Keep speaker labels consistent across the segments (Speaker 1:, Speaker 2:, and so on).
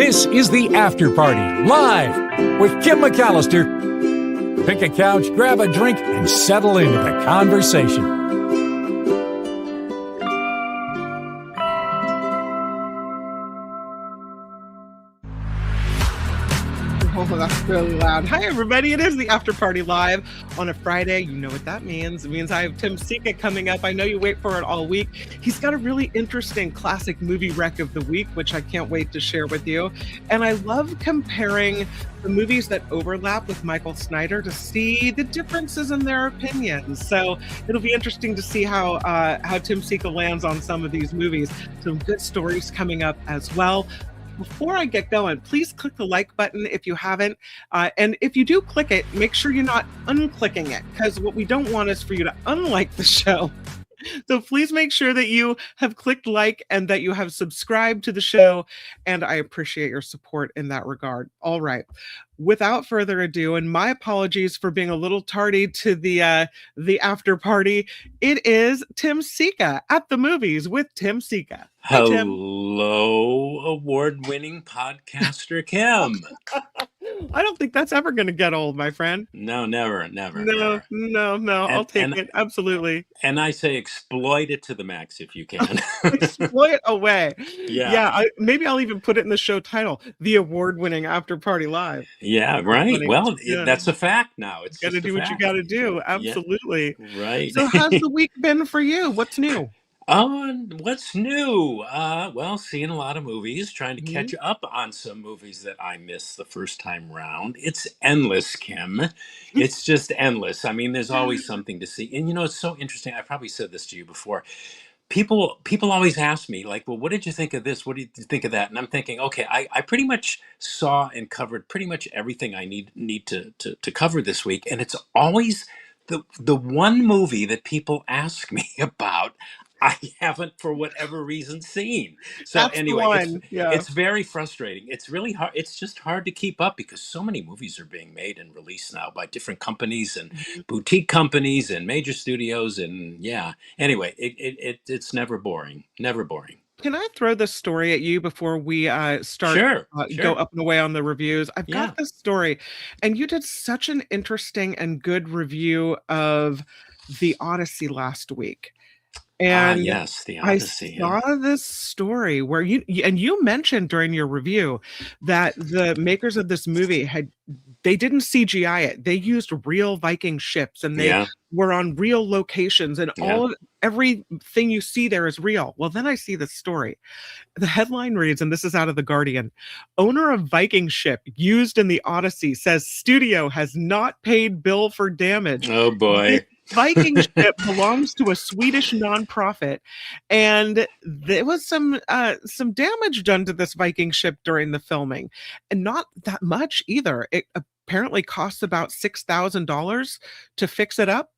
Speaker 1: This is the After Party, live with Kim McAllister. Pick a couch, grab a drink, and settle into the conversation.
Speaker 2: Oh, that's really loud. Hi, everybody. It is the After Party Live on a Friday. You know what that means. It means I have Tim Sika coming up. I know you wait for it all week. He's got a really interesting classic movie rec of the week, which I can't wait to share with you. And I love comparing the movies that overlap with Michael Snyder to see the differences in their opinions. So it'll be interesting to see how Tim Sika lands on some of these movies. Some good stories coming up as well. Before I get going, please click the like button if you haven't. And if you do click it, make sure you're not unclicking it, because what we don't want is for you to unlike the show. So please make sure that you have clicked like and that you have subscribed to the show. And I appreciate your support in that regard. All right. Without further ado, and my apologies for being a little tardy to the after party, it is Tim Sika at the Movies with Tim Sika. Hi, Tim.
Speaker 3: Hello, award-winning podcaster Kim.
Speaker 2: I don't think that's ever going to get old, my friend.
Speaker 3: No, never.
Speaker 2: No. I'll take it. Absolutely.
Speaker 3: And I say exploit it to the max if you can.
Speaker 2: Exploit away.
Speaker 3: Yeah.
Speaker 2: Maybe I'll even put it in the show title, The Award-Winning After Party Live.
Speaker 3: Yeah, right.
Speaker 2: Funny.
Speaker 3: Well,
Speaker 2: Yeah.
Speaker 3: That's a fact now. It's
Speaker 2: got to do what you got to do. Absolutely.
Speaker 3: Yeah. Right.
Speaker 2: So how's the week been for you? What's new?
Speaker 3: What's new? Well, seeing a lot of movies, trying to catch up on some movies that I missed the first time round. It's endless, Kim. It's just endless. I mean, there's always something to see. And it's so interesting. I probably said this to you before. People always ask me, like, well, what did you think of this? What did you think of that? And I'm thinking, okay, I pretty much saw and covered pretty much everything I need to cover this week. And it's always the one movie that people ask me about I haven't, for whatever reason, seen. So
Speaker 2: That's
Speaker 3: anyway,
Speaker 2: yeah.
Speaker 3: It's very frustrating. It's really hard. It's just hard to keep up because so many movies are being made and released now by different companies and boutique companies and major studios. And yeah, anyway, it's never boring. Never boring.
Speaker 2: Can I throw this story at you before we start?
Speaker 3: Sure.
Speaker 2: Go up and away on the reviews. I've got this story, and you did such an interesting and good review of the Odyssey last week. And
Speaker 3: yes, the Odyssey.
Speaker 2: I saw this story where you mentioned during your review that the makers of this movie they didn't CGI it. They used real Viking ships, and they were on real locations, and everything you see there is real. Well, then I see this story. The headline reads, and this is out of The Guardian: owner of Viking ship used in the Odyssey says studio has not paid bill for damage.
Speaker 3: Oh boy.
Speaker 2: Viking ship belongs to a Swedish nonprofit, and there was some damage done to this Viking ship during the filming, and not that much either. It apparently costs about $6,000 to fix it up.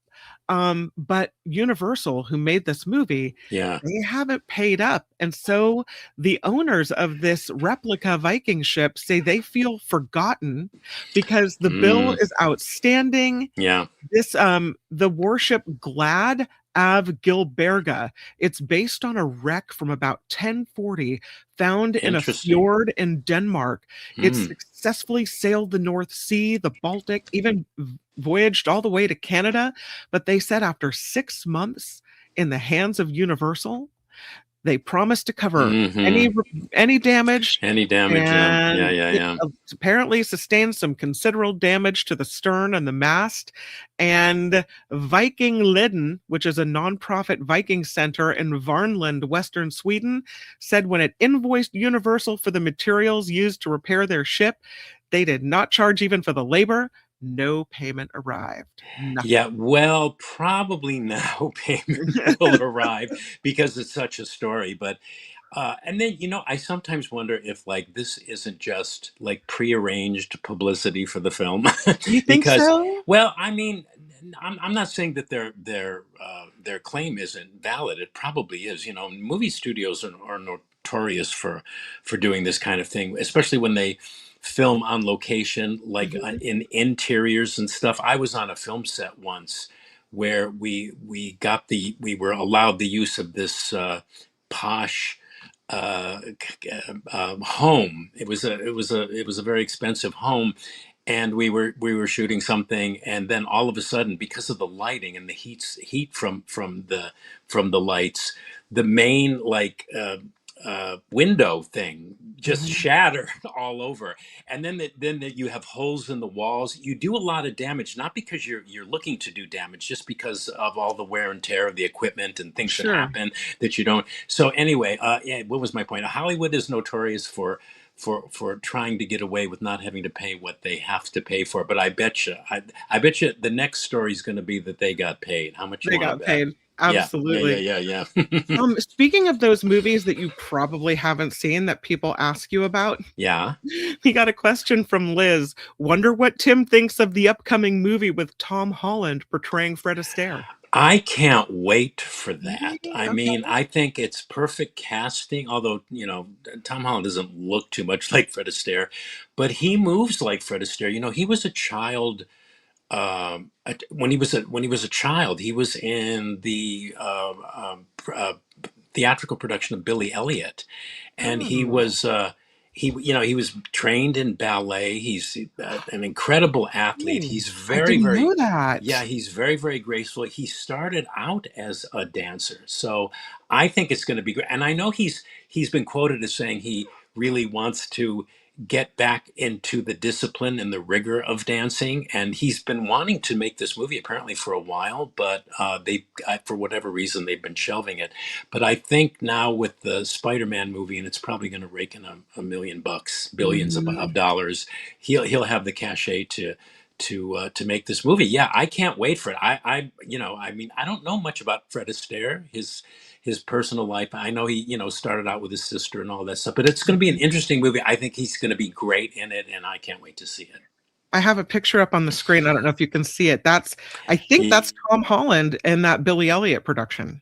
Speaker 2: But Universal, who made this movie, they haven't paid up. And so the owners of this replica Viking ship say they feel forgotten because the bill is outstanding.
Speaker 3: Yeah.
Speaker 2: This, the warship Glad Av Gilberga. It's based on a wreck from about 1040 found in a fjord in Denmark. It successfully sailed the North Sea, the Baltic, even voyaged all the way to Canada. But they said after 6 months in the hands of Universal, they promised to cover any damage.
Speaker 3: Any damage, yeah.
Speaker 2: It apparently sustained some considerable damage to the stern and the mast. And Viking Liden, which is a nonprofit Viking center in Varnland, Western Sweden, said when it invoiced Universal for the materials used to repair their ship, they did not charge even for the labor. No payment arrived. Nothing.
Speaker 3: Yeah, well, probably no payment will arrive because it's such a story. But and then I sometimes wonder if like this isn't just like prearranged publicity for the film.
Speaker 2: You think so?
Speaker 3: Well, I mean, I'm not saying that their claim isn't valid. It probably is. Movie studios are notorious for doing this kind of thing, especially when they film on location, like in interiors and stuff. I was on a film set once where we were allowed the use of this posh home. It was a very expensive home, and we were shooting something, and then all of a sudden, because of the lighting and the heat from the lights, the main window thing just
Speaker 2: Mhm.
Speaker 3: shattered all over. And then you have holes in the walls. You do a lot of damage, not because you're looking to do damage, just because of all the wear and tear of the equipment and things that
Speaker 2: Sure.
Speaker 3: happen that you don't. So anyway, yeah, what was my point? Hollywood is notorious for trying to get away with not having to pay what they have to pay for. But I bet you the next story is going to be that they got paid. How much you
Speaker 2: They
Speaker 3: want to
Speaker 2: got
Speaker 3: bet?
Speaker 2: paid.
Speaker 3: Yeah, yeah, yeah,
Speaker 2: Absolutely.
Speaker 3: yeah, yeah.
Speaker 2: Speaking of those movies that you probably haven't seen that people ask you about,
Speaker 3: Yeah.
Speaker 2: we got a question from Liz. Wonder what Tim thinks of the upcoming movie with Tom Holland portraying Fred Astaire.
Speaker 3: I can't wait for
Speaker 2: Mm,
Speaker 3: that. I mean,
Speaker 2: okay.
Speaker 3: I think it's perfect casting, although, Tom Holland doesn't look too much like Fred Astaire, but he moves like Fred Astaire. He was a child when he was a child. He was in the theatrical production of Billy Elliot, and he
Speaker 2: Oh,
Speaker 3: was he was trained in ballet. He's an incredible athlete.
Speaker 2: ooh,
Speaker 3: He's
Speaker 2: I
Speaker 3: very
Speaker 2: didn't
Speaker 3: very
Speaker 2: know that.
Speaker 3: yeah, he's very very graceful. He started out as a dancer, so I think it's going to be great. And I know he's been quoted as saying he really wants to get back into the discipline and the rigor of dancing, and he's been wanting to make this movie apparently for a while, but for whatever reason they've been shelving it. But I think now with the Spider-Man movie, and it's probably going to rake in a million bucks, billions of
Speaker 2: Mhm.
Speaker 3: dollars, he'll have the cachet to make this movie. Yeah, I can't wait for it. I mean, I don't know much about Fred Astaire, his personal life. I know he started out with his sister and all that stuff, but it's going to be an interesting movie. I think he's going to be great in it, and I can't wait to see it.
Speaker 2: I have a picture up on the screen. I don't know if you can see it. I think
Speaker 3: He
Speaker 2: that's Tom Holland in that Billy Elliot production.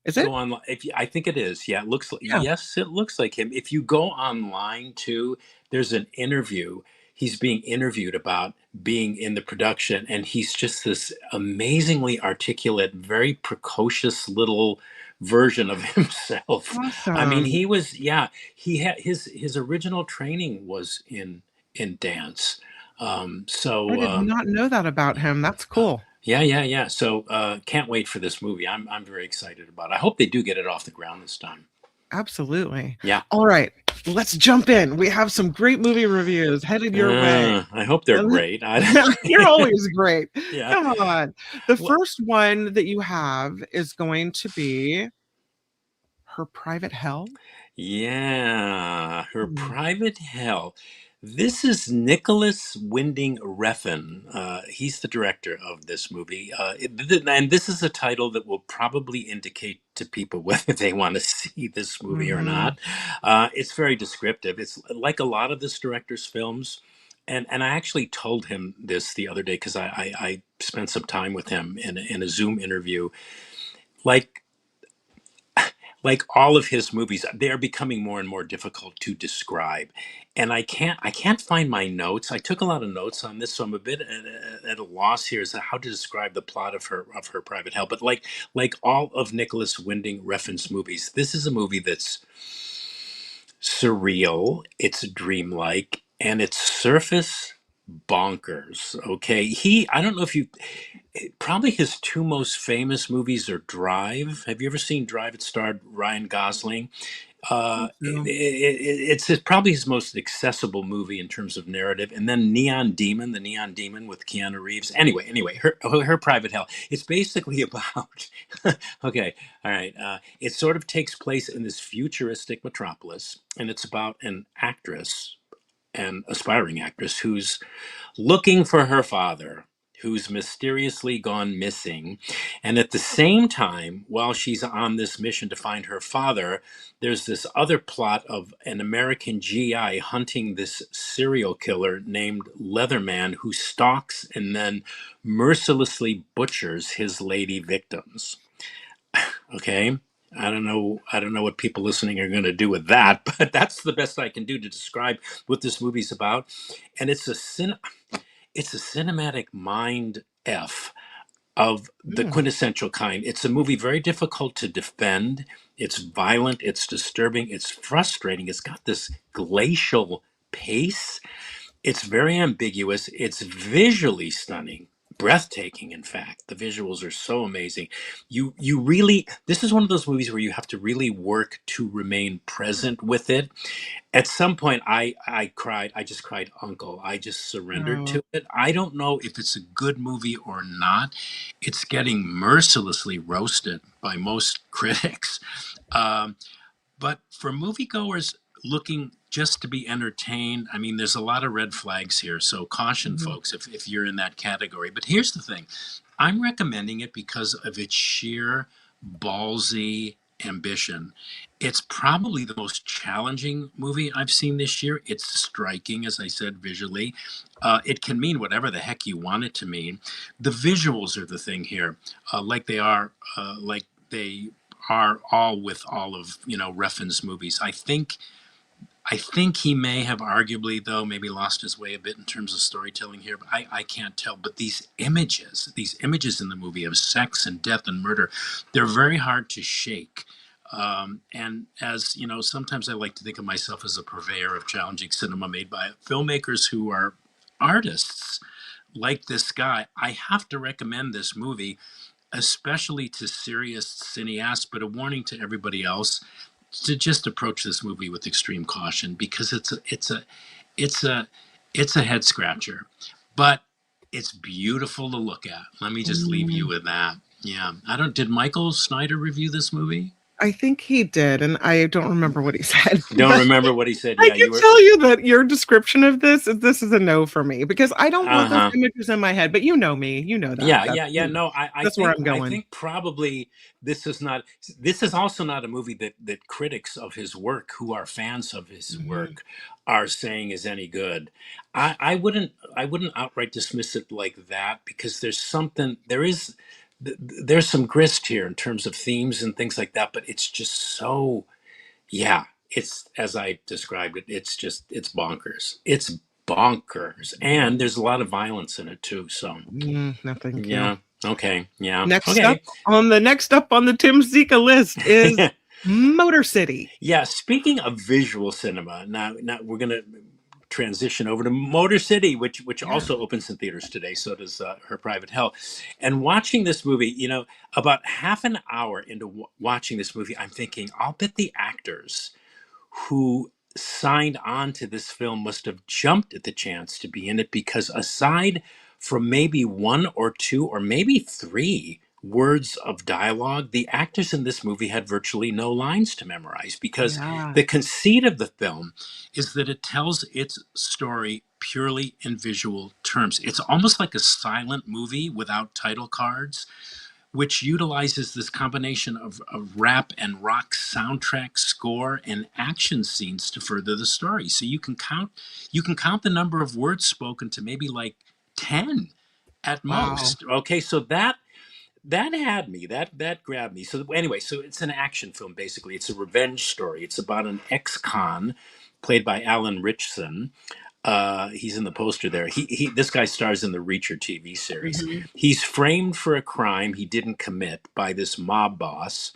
Speaker 2: Is
Speaker 3: go
Speaker 2: it?
Speaker 3: on if I think it is. Yeah, it looks
Speaker 2: Yeah.
Speaker 3: yes, it looks like him. If you go online too, there's an interview. He's being interviewed about being in the production, and he's just this amazingly articulate, very precocious little version of himself. I mean,
Speaker 2: Awesome.
Speaker 3: he was yeah, he had his original training was in dance.
Speaker 2: I did not know that about him. That's cool.
Speaker 3: Yeah, yeah, yeah. So can't wait for this movie. I'm very excited about it. I hope they do get it off the ground this time.
Speaker 2: Absolutely.
Speaker 3: Yeah.
Speaker 2: All right, let's jump in. We have some great movie reviews headed your way.
Speaker 3: I hope they're
Speaker 2: And
Speaker 3: great.
Speaker 2: You're always great.
Speaker 3: Yeah.
Speaker 2: Come on. The
Speaker 3: Well,
Speaker 2: first one that you have is going to be Her Private Hell.
Speaker 3: yeah, her
Speaker 2: Hmm.
Speaker 3: private hell. This is Nicholas Winding Refn. He's the director of this movie, and this is a title that will probably indicate to people whether they want to see this movie or
Speaker 2: Mhm.
Speaker 3: not. It's very descriptive. It's like a lot of this director's films, and I actually told him this the other day because I spent some time with him in a Zoom interview. Like like all of his movies, they are becoming more and more difficult to describe, and I can't find my notes. I took a lot of notes on this, so I'm a bit at a loss here as to how to describe the plot of her private hell. But like all of Nicholas Winding Refn's movies, this is a movie that's surreal, it's dreamlike, and it's surface bonkers. Okay, I don't know if you probably his two most famous movies are Drive. Have you ever seen Drive? It starred Ryan Gosling.
Speaker 2: So,
Speaker 3: It's probably his most accessible movie in terms of narrative, and then The Neon Demon with Keanu Reeves. Anyway, her private hell. It's basically about. Okay, all right. It sort of takes place in this futuristic metropolis, and it's about an actress, an aspiring actress, who's looking for her father, who's mysteriously gone missing. And at the same time, while she's on this mission to find her father, there's this other plot of an American GI hunting this serial killer named Leatherman who stalks and then mercilessly butchers his lady victims. Okay. I don't know what people listening are going to do with that, but that's the best I can do to describe what this movie's about. And it's a cinematic mind f. of the
Speaker 2: Mm.
Speaker 3: quintessential kind. It's a movie very difficult to defend. It's violent, it's disturbing, it's frustrating. It's got this glacial pace. It's very ambiguous. It's visually stunning, breathtaking. In fact, the visuals are so amazing. You really, this is one of those movies where you have to really work to remain present with it. At some point, I cried. I just cried, Uncle. I just surrendered
Speaker 2: Oh.
Speaker 3: to it. I don't know if it's a good movie or not. It's getting mercilessly roasted by most critics. Um, but for moviegoers looking just to be entertained, I mean, there's a lot of red flags here. So caution,
Speaker 2: Mhm.
Speaker 3: folks, if you're in that category. But here's the thing, I'm recommending it because of its sheer ballsy ambition. It's probably the most challenging movie I've seen this year. It's striking, as I said, visually. It can mean whatever the heck you want it to mean. The visuals are the thing here, like they are all with all of Refn's movies. I think he may have arguably, though, maybe lost his way a bit in terms of storytelling here, but I can't tell. But these images in the movie of sex and death and murder, they're very hard to shake. And as you know, sometimes I like to think of myself as a purveyor of challenging cinema made by filmmakers who are artists like this guy. I have to recommend this movie, especially to serious cineasts, but a warning to everybody else to just approach this movie with extreme caution because it's a it's a head scratcher, but it's beautiful to look at. Let me just leave you
Speaker 2: Mm.
Speaker 3: with that. Yeah, I don't. Did Michael Snyder review this movie?
Speaker 2: I think he did, and I don't remember what he said,
Speaker 3: Don't
Speaker 2: but
Speaker 3: remember what he said.
Speaker 2: I
Speaker 3: Yeah,
Speaker 2: can
Speaker 3: you were.
Speaker 2: tell you that your description of this is a no for me because I don't
Speaker 3: Uh
Speaker 2: want those
Speaker 3: huh.
Speaker 2: images in my head. But you know me, you know that.
Speaker 3: Yeah,
Speaker 2: That's
Speaker 3: yeah, yeah. No, I
Speaker 2: that's where
Speaker 3: think
Speaker 2: I'm
Speaker 3: I
Speaker 2: going.
Speaker 3: think probably this is not. This is also not a movie that critics of his work, who are fans of his
Speaker 2: Mhm.
Speaker 3: work, are saying is any good. I wouldn't outright dismiss it like that because there's some grist here in terms of themes and things like that, but it's just so, yeah, it's as I described it. It's bonkers. It's bonkers, and there's a lot of violence in it too. So.
Speaker 2: No, thank you.
Speaker 3: Yeah. Okay. Yeah.
Speaker 2: Next up
Speaker 3: Okay.
Speaker 2: on the Tim Sika list is Motor City.
Speaker 3: Yeah. Speaking of visual cinema, now we're gonna transition over to Motor City, which
Speaker 2: Yeah.
Speaker 3: also opens in theaters today. So does Her Private Hell. And watching this movie, about half an hour into watching this movie, I'm thinking, I'll bet the actors who signed on to this film must have jumped at the chance to be in it because aside from maybe one or two or maybe three words of dialogue, the actors in this movie had virtually no lines to memorize because
Speaker 2: Yeah.
Speaker 3: the conceit of the film is that it tells its story purely in visual terms. It's almost like a silent movie without title cards, which utilizes this combination of rap and rock soundtrack score and action scenes to further the story. So you can count the number of words spoken to maybe like 10 at
Speaker 2: Wow.
Speaker 3: most. Okay, so that had me, that grabbed me. So anyway, so it's an action film basically. It's a revenge story. It's about an ex-con played by Alan Ritchson. He's in the poster there. This guy stars in the Reacher TV series.
Speaker 2: Mhm.
Speaker 3: He's framed for a crime he didn't commit by this mob boss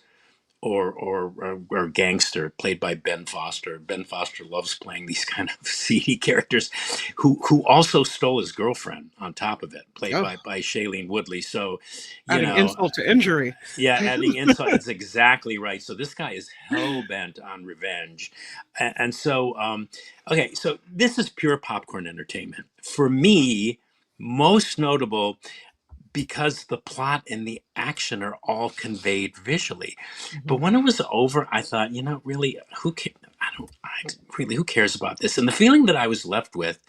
Speaker 3: or gangster played by Ben Foster. Ben Foster loves playing these kind of seedy characters, who also stole his girlfriend on top of it, played
Speaker 2: Oh,
Speaker 3: by Shailene Woodley. So, you
Speaker 2: adding
Speaker 3: know,
Speaker 2: insult to injury.
Speaker 3: yeah, adding insult. It's exactly right. So this guy is hell bent on revenge, and so okay. So this is pure popcorn entertainment for me. Most notable because the plot and the action are all conveyed visually. But
Speaker 2: Mhm.
Speaker 3: when it was over, I thought, really, who cares about this? And the feeling that I was left with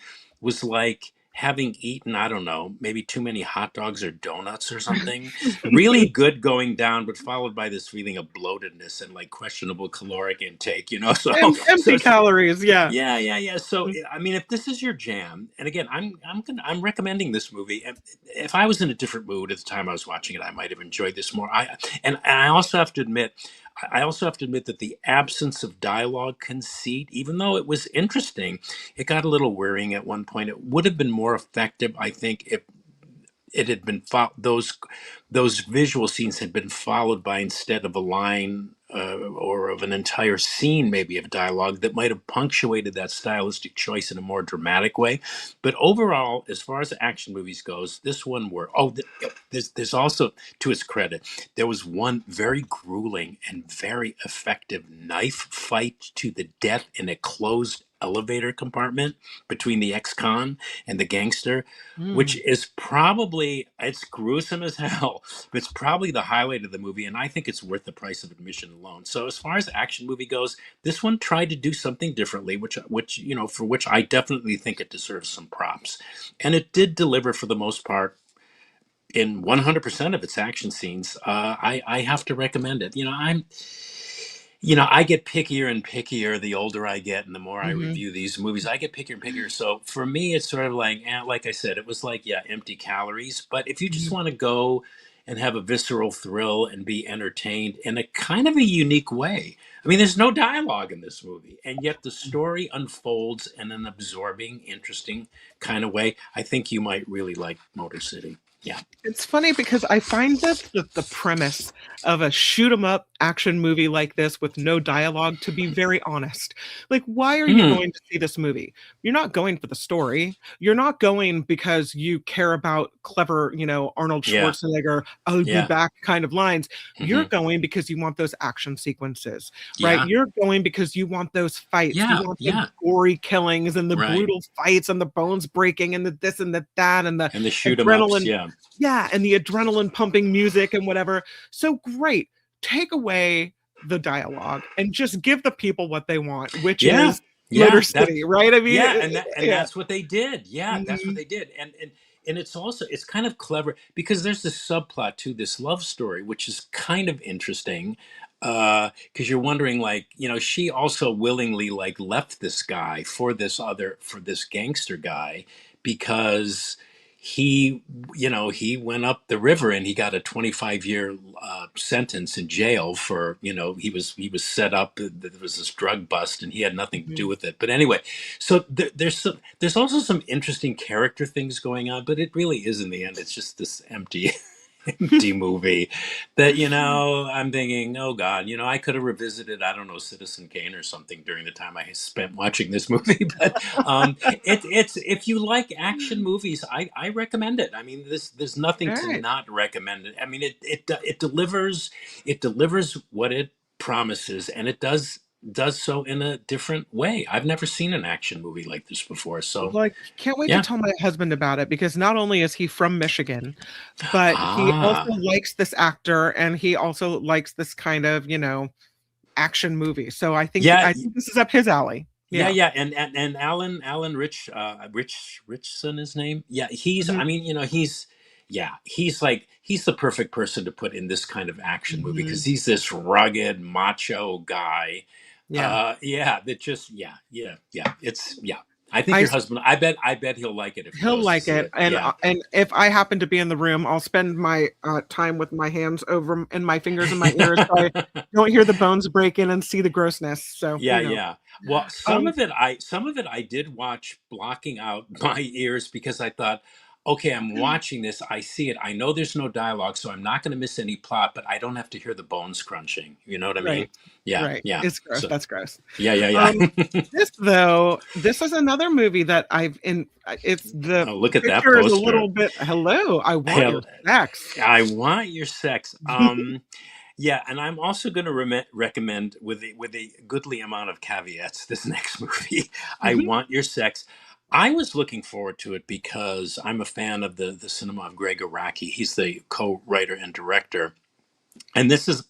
Speaker 3: was like having eaten, I don't know, maybe too many hot dogs or donuts or something. Really good going down, but followed by this feeling of bloatedness and like questionable caloric intake, So,
Speaker 2: Empty
Speaker 3: so
Speaker 2: calories, yeah.
Speaker 3: yeah, yeah, yeah. So, I mean, if this is your jam, and again, I'm recommending this movie. If I was in a different mood at the time I was watching it, I might have enjoyed this more. And I also have to admit, that the absence of dialogue conceit, even though it was interesting, it got a little wearying at one point. It would have been more effective, I think, it had been those visual scenes had been followed by, instead of a line or of an entire scene, maybe of dialogue that might have punctuated that stylistic choice in a more dramatic way. But overall, as far as action movies goes, this one were there's also, to its credit, there was one very grueling and very effective knife fight to the death in a closed elevator compartment between the ex-con and the gangster, which
Speaker 2: Mm.
Speaker 3: is probably, it's gruesome as hell, but it's probably the highlight of the movie, and I think it's worth the price of admission alone. So as far as action movie goes, this one tried to do something differently, which for which I definitely think it deserves some props, and it did deliver for the most part in 100% of its action scenes. I have to recommend it. I get pickier and pickier the older I get, and the more I
Speaker 2: Hmm.
Speaker 3: review these movies, I get pickier and pickier. So for me, it's sort of like, like I said, it was like, yeah, empty calories. But if you just
Speaker 2: Hmm.
Speaker 3: want to go and have a visceral thrill and be entertained in a kind of a unique way, I mean, there's no dialogue in this movie, and yet the story unfolds in an absorbing, interesting kind of way. I think you might really like Motor City. Yeah.
Speaker 2: It's funny because I find that the premise of a shoot 'em up action movie like this with no dialogue to be very honest. Like, why are you
Speaker 3: Hmm.
Speaker 2: going to see this movie? You're not going for the story. You're not going because you care about clever, Arnold
Speaker 3: Yeah.
Speaker 2: Schwarzenegger, I'll be
Speaker 3: Yeah.
Speaker 2: back kind of lines. You're
Speaker 3: Hmm.
Speaker 2: going because you want those action sequences, right?
Speaker 3: Yeah.
Speaker 2: You're going because you want those fights. You
Speaker 3: Yeah.
Speaker 2: want the
Speaker 3: Yeah.
Speaker 2: gory killings and the
Speaker 3: Right.
Speaker 2: brutal fights and the bones breaking and the this and the that and the
Speaker 3: And the shoot 'em ups.
Speaker 2: adrenaline,
Speaker 3: Yeah.
Speaker 2: yeah, and the adrenaline pumping music and whatever. So great. Take away the dialogue and just give the people what they want, which
Speaker 3: Yeah,
Speaker 2: is Motor
Speaker 3: yeah,
Speaker 2: City, right? I mean,
Speaker 3: yeah, and
Speaker 2: yeah.
Speaker 3: that's what they did. Yeah, that's what
Speaker 2: Mhm.
Speaker 3: they did. And it's also, it's kind of clever because there's this subplot to this love story, which is kind of interesting. Because you're wondering, like, she also willingly like left this guy for this gangster guy because he went up the river and he got a 25-year sentence in jail for, he was set up. There was this drug bust and he had nothing to do
Speaker 2: Mhm.
Speaker 3: with it. But anyway, so there's also some interesting character things going on, but it really is, in the end, it's just this empty empty movie that, I'm thinking, oh God, I could have revisited, I don't know, Citizen Kane or something during the time I spent watching this movie. But it's, if you like action movies, I recommend it. I mean, there's nothing to
Speaker 2: Alright.
Speaker 3: not recommend it. I mean, it delivers what it promises, and it does so in a different way. I've never seen an action movie like this before. So
Speaker 2: Well, I can't wait to
Speaker 3: yeah.
Speaker 2: tell my husband about it because not only is he from Michigan, but he also
Speaker 3: Ah.
Speaker 2: likes this actor and he also likes this kind of, action movie. So I think
Speaker 3: Yeah.
Speaker 2: I think this is up his alley.
Speaker 3: Yeah,
Speaker 2: Yeah.
Speaker 3: yeah, and Alan Richson, his name. Yeah, he's.
Speaker 2: Mhm.
Speaker 3: I mean, he's the perfect person to put in this kind of action movie because
Speaker 2: Mhm.
Speaker 3: he's this rugged macho guy.
Speaker 2: Yeah.
Speaker 3: Yeah, that just, yeah. It's, yeah. I think
Speaker 2: I
Speaker 3: your husband. I bet he'll like it if he
Speaker 2: He'll
Speaker 3: goes to
Speaker 2: like
Speaker 3: see
Speaker 2: it,
Speaker 3: it. Yeah.
Speaker 2: and if I happen to be in the room, I'll spend my, time with my hands over and my fingers in my ears so I don't hear the bones breaking and see the grossness, so,
Speaker 3: Yeah, yeah. Well,
Speaker 2: Um
Speaker 3: some of it I did watch blocking out my ears because I thought, okay, I'm watching this, I see it, I know there's no dialogue, so I'm not going to miss any plot, but I don't have to hear the bones crunching. You know what I mean?
Speaker 2: Right,
Speaker 3: Yeah,
Speaker 2: right.
Speaker 3: yeah.
Speaker 2: It's gross,
Speaker 3: So,
Speaker 2: that's gross.
Speaker 3: yeah, yeah,
Speaker 2: Um,
Speaker 3: yeah.
Speaker 2: this is another movie that it's the
Speaker 3: Oh, look at that
Speaker 2: picture is a
Speaker 3: poster.
Speaker 2: little bit, "Hello, I want your
Speaker 3: Hell,
Speaker 2: sex."
Speaker 3: I want your sex. Yeah, and I'm also going to recommend, with a goodly amount of caveats, this next movie. I
Speaker 2: Mhm.
Speaker 3: Want Your Sex. I was looking forward to it because I'm a fan of the cinema of Greg Araki. He's the co-writer and director. And this is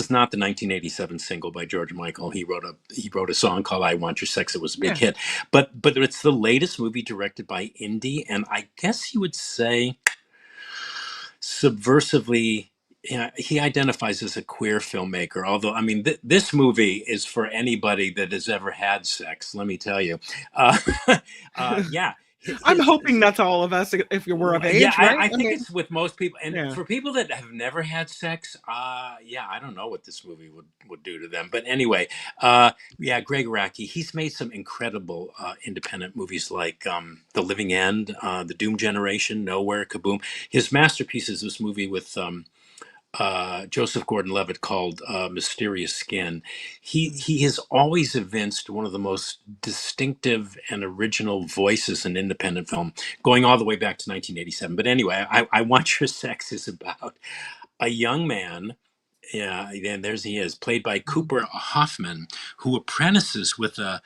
Speaker 3: not the 1987 single by George Michael. He wrote a song called "I Want Your Sex." It was a big
Speaker 2: Yeah.
Speaker 3: hit, but it's the latest movie directed by indie, and I guess you would say subversively. Yeah, he identifies as a queer filmmaker. Although, I mean, this movie is for anybody that has ever had sex. Let me tell you. Uh, yeah,
Speaker 2: I'm
Speaker 3: his
Speaker 2: hoping that's all of us if you were of
Speaker 3: yeah,
Speaker 2: age, right?
Speaker 3: I
Speaker 2: I
Speaker 3: think
Speaker 2: mean,
Speaker 3: it's with most people, and
Speaker 2: yeah.
Speaker 3: for people that have never had sex, yeah, I don't know what this movie would do to them. But anyway, yeah, Greg Araki, he's made some incredible independent movies like The Living End, The Doom Generation, Nowhere, Kaboom. His masterpiece is this movie with Joseph Gordon-Levitt called Mysterious Skin. He has always evinced one of the most distinctive and original voices in independent film, going all the way back to 1987. But anyway, I Want Your Sex is about a young man. Yeah, and there's he is, played by Cooper Hoffman, who apprentices with a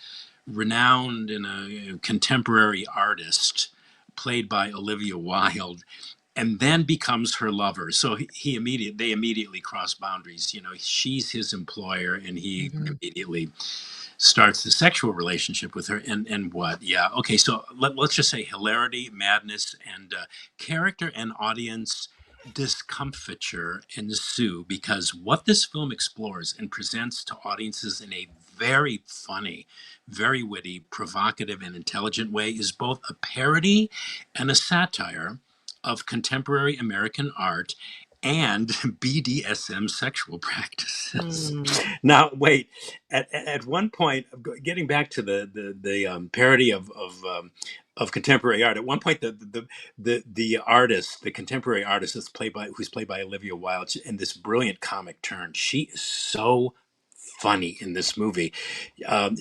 Speaker 3: renowned and a contemporary artist, played by Olivia Wilde, and then becomes her lover. So they immediately cross boundaries. You know, she's his employer, and he
Speaker 2: Mhm.
Speaker 3: immediately starts the sexual relationship with her. And what? Yeah. Okay. So let's just say hilarity, madness, and character and audience discomfiture ensue, because what this film explores and presents to audiences in a very funny, very witty, provocative, and intelligent way is both a parody and a satire of contemporary American art and BDSM sexual practices.
Speaker 2: Mm.
Speaker 3: Now, wait. At one point, getting back to the parody of contemporary art, at one point the artist, the contemporary artist, who's played by Olivia Wilde, in this brilliant comic turn, she is so funny in this movie.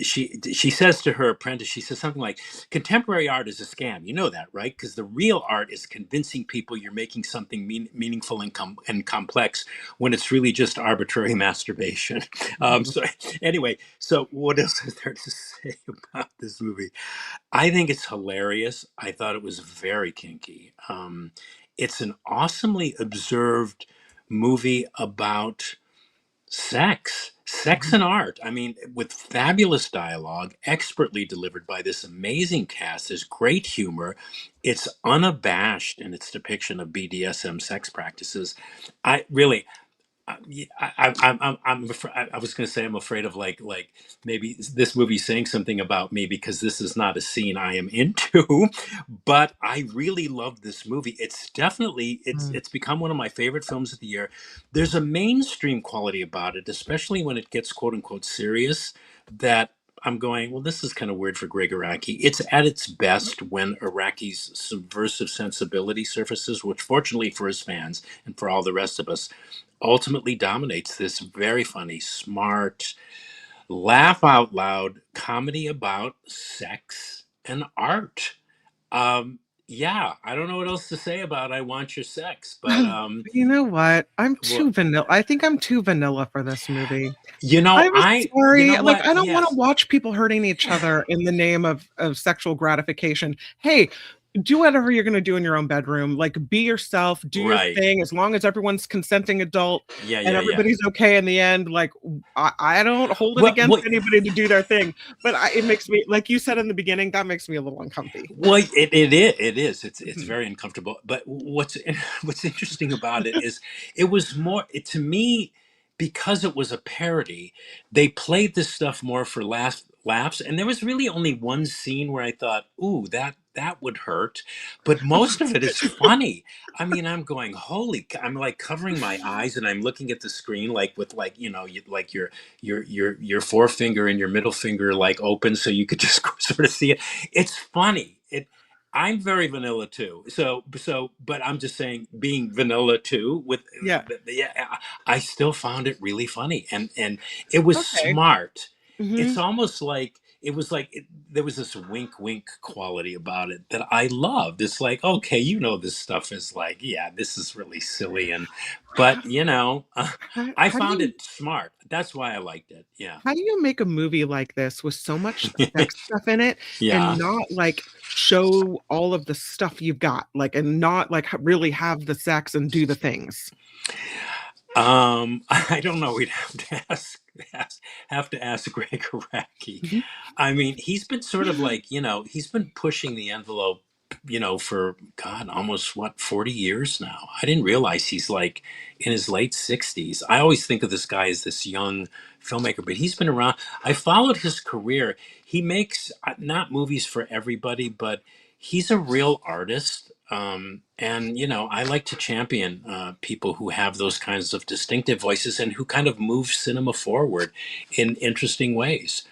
Speaker 3: She says to her apprentice, she says something like, "Contemporary art is a scam. You know that, right? Because the real art is convincing people you're making something meaningful and complex when it's really just arbitrary masturbation."
Speaker 2: Mhm.
Speaker 3: So anyway, so what else is there to say about this movie? I think it's hilarious. I thought it was very kinky. It's an awesomely observed movie about sex
Speaker 2: Mhm.
Speaker 3: and art. I mean, with fabulous dialogue, expertly delivered by this amazing cast. There's great humor. It's unabashed in its depiction of BDSM sex practices. I really, I was going to say I'm afraid of like maybe this movie saying something about me, because this is not a scene I am into, but I really love this movie. It's definitely
Speaker 2: Mm.
Speaker 3: it's become one of my favorite films of the year. There's a mainstream quality about it, especially when it gets quote unquote serious, that I'm going, well, this is kind of weird for Greg Araki. It's at its best when Araki's subversive sensibility surfaces, which fortunately for his fans and for all the rest of us, ultimately dominates this very funny, smart, laugh out loud comedy about sex and art. Yeah, I don't know what else to say about I Want Your Sex, but
Speaker 2: You know what? I'm
Speaker 3: well,
Speaker 2: too vanilla. I think I'm too vanilla for this movie.
Speaker 3: you know,
Speaker 2: I'm
Speaker 3: you
Speaker 2: sorry.
Speaker 3: know
Speaker 2: Like,
Speaker 3: what?
Speaker 2: I don't want to
Speaker 3: Yes,
Speaker 2: watch people hurting each other in the name of sexual gratification. Hey, do whatever you're going to do in your own bedroom. Like, be yourself, do your
Speaker 3: right.
Speaker 2: thing, as long as everyone's consenting adult
Speaker 3: Yeah,
Speaker 2: and
Speaker 3: yeah, yeah.
Speaker 2: everybody's okay in the end. Like, I don't hold it
Speaker 3: Well,
Speaker 2: against
Speaker 3: well,
Speaker 2: anybody to do their thing, but it makes me, like you said in the beginning, that makes me a little uncomfy.
Speaker 3: well, it is. It's
Speaker 2: Mhm.
Speaker 3: very uncomfortable. But what's interesting about it is it was more to me, because it was a parody. They played this stuff more for laughs, and there was really only one scene where I thought, "Ooh, that would hurt," but most of it is funny. I mean, I'm going, I'm like covering my eyes and I'm looking at the screen like with like like your forefinger and your middle finger like open so you could just sort of see it. It's funny. I'm very vanilla too. But I'm just saying, being vanilla too, with
Speaker 2: Yeah.
Speaker 3: yeah, I still found it really funny, and it was
Speaker 2: Okay.
Speaker 3: smart. It's
Speaker 2: Hmm.
Speaker 3: almost like it was like there was this wink wink quality about it that I loved. It's like, okay, this stuff is like, yeah, this is really silly, but I
Speaker 2: How do
Speaker 3: found
Speaker 2: you
Speaker 3: it smart. That's why I liked it. Yeah.
Speaker 2: How do you make a movie like this with so much sex stuff in it and
Speaker 3: Yeah.
Speaker 2: not, like, show all of the stuff you've got, like, and not, like, really have the sex and do the things?
Speaker 3: I don't know. We'd have to have to ask Greg Araki.
Speaker 2: Mhm.
Speaker 3: I mean, he's been sort of like, he's been pushing the envelope, for God, almost 40 years now. I didn't realize he's like in his late 60s. I always think of this guy as this young filmmaker, but he's been around. I followed his career. He makes not movies for everybody, but he's a real artist. And I like to champion people who have those kinds of distinctive voices and who kind of move cinema forward in interesting ways.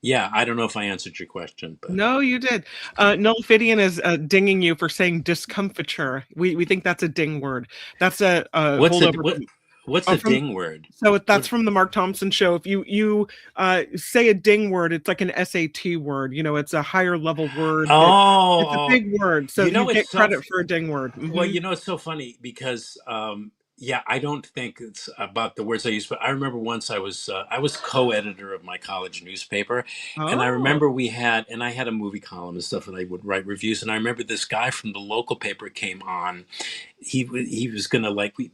Speaker 3: Yeah, I don't know if I answered your question, but
Speaker 2: No, you did. Noel Fidian is dinging you for saying discomfiture. We think that's a ding word. That's a
Speaker 3: what's a
Speaker 2: holdover
Speaker 3: what's a
Speaker 2: from.
Speaker 3: ding word?
Speaker 2: So that's
Speaker 3: What?
Speaker 2: from the Mark Thompson show. If you say a ding word, it's like an SAT word. It's a higher level word that it's a
Speaker 3: Oh,
Speaker 2: big word. So
Speaker 3: you
Speaker 2: you
Speaker 3: know it's
Speaker 2: get
Speaker 3: so
Speaker 2: credit for a ding word.
Speaker 3: well. It's so funny because yeah, I don't think it's about the words I use, but I remember once I was co-editor of my college newspaper, and I
Speaker 2: Oh,
Speaker 3: remember I had a movie column and stuff, and I would write reviews, and I remember this guy from the local paper came on. He was gonna